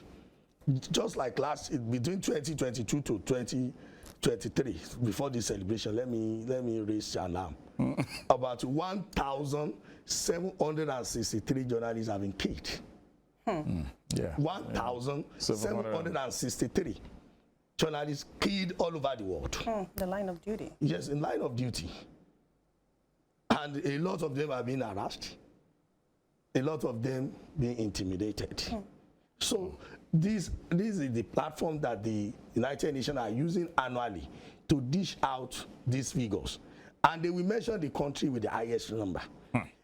just like between 2022 to 2023, before this celebration, let me raise an alarm. About 1,763 journalists have been killed. Yeah. 1,763 journalists killed all over the world. The line of duty. Yes, in line of duty. And a lot of them are being harassed. A lot of them being intimidated. So this is the platform that the United Nations are using annually to dish out these figures. And they will mention the country with the highest number.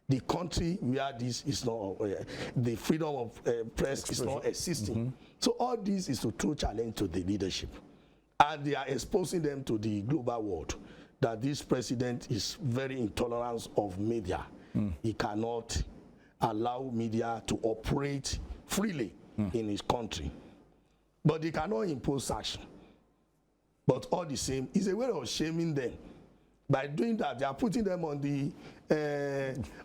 The country where this is not, the freedom of press is not existing. So all this is to throw challenge to the leadership. And they are exposing them to the global world that this president is very intolerant of media. He cannot allow media to operate freely in his country. But they cannot impose sanction. But all the same, it's a way of shaming them. By doing that, they are putting them on the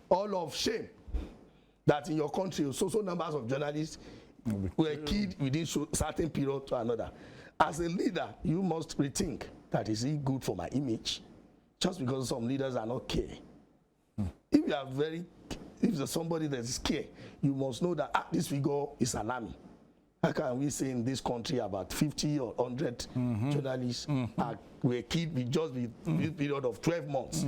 all of shame that in your country, so numbers of journalists were killed within certain period to another. As a leader, you must rethink that is it good for my image? Just because some leaders are not care. If you are if there's somebody that is care, you must know that this figure is alarming. How can we say in this country about 50 or 100 journalists were killed with just the period of 12 months?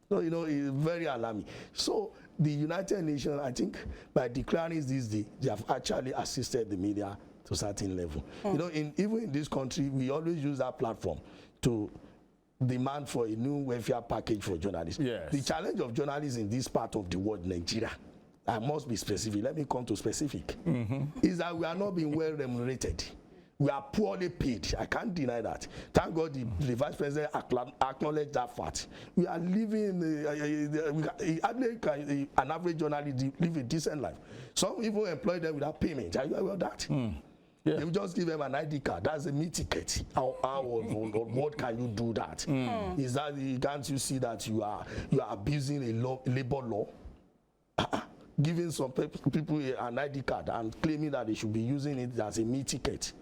So, you know, it's very alarming. So the United Nations, I think, by declaring this day, they have actually assisted the media to a certain level. You know, even in this country, we always use that platform to demand for a new welfare package for journalists. Yes. The challenge of journalists in this part of the world, Nigeria, I must be specific. Let me come to specific. Is that we are not being well remunerated. We are poorly paid. I can't deny that. Thank God the Vice President acknowledged that fact. We are living, an average journalist live a decent life. Some even employ them without payment. Are you aware of that? Yeah. They will just give them an ID card. That's a meat ticket. What can you do that? Is that, can't you see that you are abusing a labor law? Giving some people an ID card and claiming that they should be using it as a meat ticket.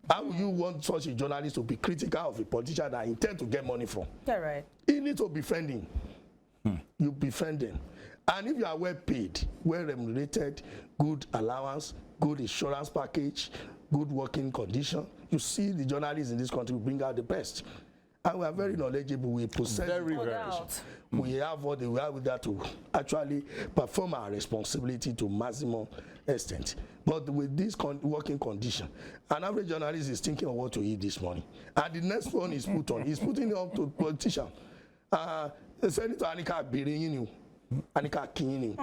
How will you want such a journalist to be critical of a politician that intend to get money from? Yeah, right. You need to befriend him. You befriend them. And if you are well paid, well remunerated, good allowance, good insurance package, good working condition, you see the journalists in this country bring out the best. And we are very knowledgeable. We possess we have what we have with that to actually perform our responsibility to maximum extent. But with this working condition, an average journalist is thinking of what to eat this morning. And the next one is put on. He's putting it up to politician. Senator Anika Birinu, Anika Kinu.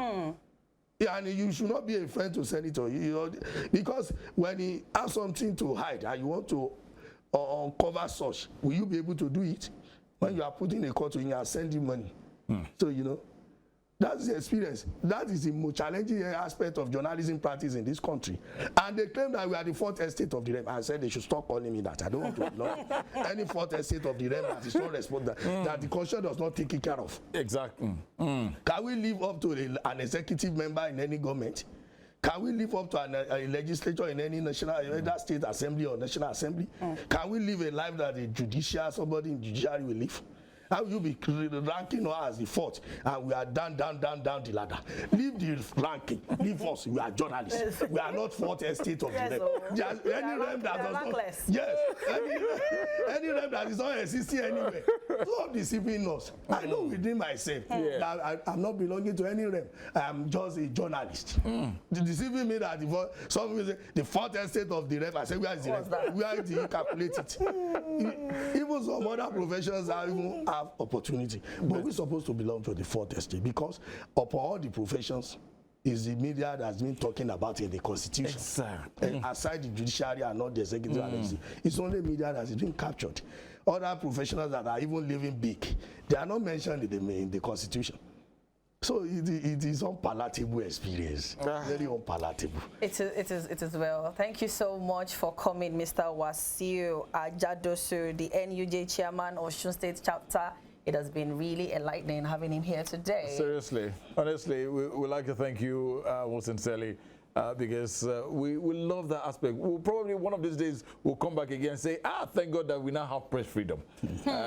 And you should not be a friend to senator, because when he has something to hide and you want to uncover such, will you be able to do it? When you are putting a court to him and sending money. So, you know, that's the experience. That is the most challenging aspect of journalism practice in this country. And they claim that we are the fourth estate of the realm. I said they should stop calling me that. I don't want to belong any fourth estate of the realm that is not responsible, that the constitution does not take care of. Exactly. Can we live up to an executive member in any government? Can we live up to a legislature in any national, either state assembly or national assembly? Can we live a life that a judicial, somebody in judiciary will live? How will you be ranking us as the fourth and we are down the ladder? Leave the ranking, leave us. We are journalists. We are not fourth estate of the rep. Just any rep that does not, yes, any rep that is not existing anyway. Stop deceiving us. I know within myself that I'm not belonging to any rep. I am just a journalist. Deceiving me that some people say the fourth estate of the rep. I say, where is the rep? Where do you calculate it? Even some other professions are even opportunity, but we're supposed to belong to the fourth estate because upon all the professions is the media that's been talking about in the constitution. Exactly. Aside the judiciary and not the executive agency, it's only media that is being captured. Other professionals that are even living big, they are not mentioned in the constitution. So it is unpalatable experience, very unpalatable. It is well. Thank you so much for coming, Mr. Wasiu Ajadosu, the NUJ chairman of Osun State chapter. It has been really enlightening having him here today. Seriously, honestly, we like to thank you most sincerely. Because we love that aspect. We'll probably one of these days we'll come back again and say, thank God that we now have press freedom. We'll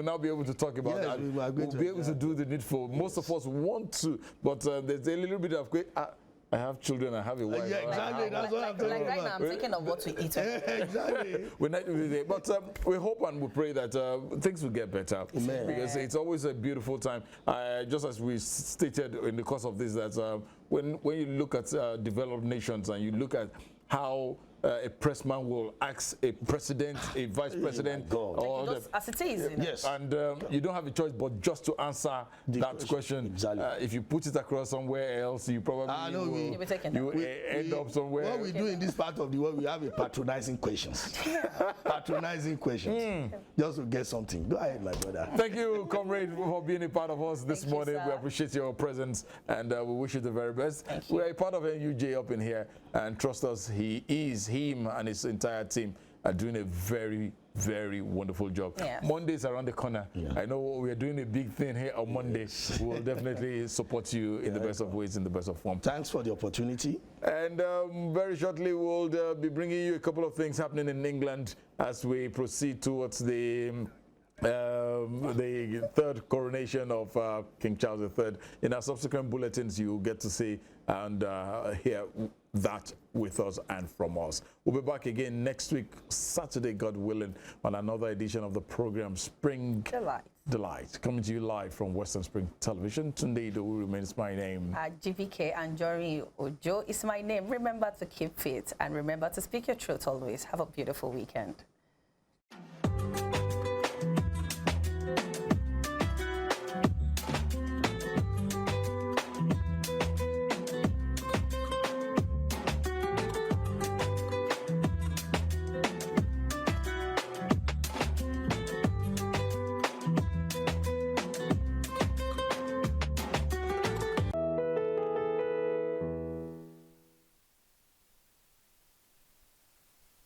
now be able to talk about that. We'll be able to do the needful. Most of us want to, but there's a little bit of I have children, I have a wife. Yeah, exactly. That's what I'm talking about. Right now, I'm thinking of what to eat. Exactly. We're not doing it. But we hope and we pray that things will get better. Amen. Because it's always a beautiful time. Just as we stated in the course of this, that when you look at developed nations and you look at how a pressman will ask a president, a vice president, or as it is. Yes, and you don't have a choice but just to answer that question. Exactly. If you put it across somewhere else, you probably will end up somewhere. What we do in this part of the world, we have a patronizing questions. Patronizing questions. Just to get something. Go ahead, my brother. Thank you, comrade, for being a part of us this morning. We appreciate your presence and we wish you the very best. We are a part of NUJ up in here, and trust us, him and his entire team are doing a very, very wonderful job. Monday's around the corner. I know we are doing a big thing here on Monday. We will definitely support you in the best of ways, in the best of form. Thanks for the opportunity. And very shortly, we'll be bringing you a couple of things happening in England as we proceed towards the third coronation of King Charles III. In our subsequent bulletins, you'll get to see and hear that with us and from us. We'll be back again next week, Saturday, God willing, on another edition of the program Spring Delight, coming to you live from Western Spring Television. Tunde Idowu remains my name. GVK Anjori Ojo is my name. Remember to keep fit and remember to speak your truth always. Have a beautiful weekend.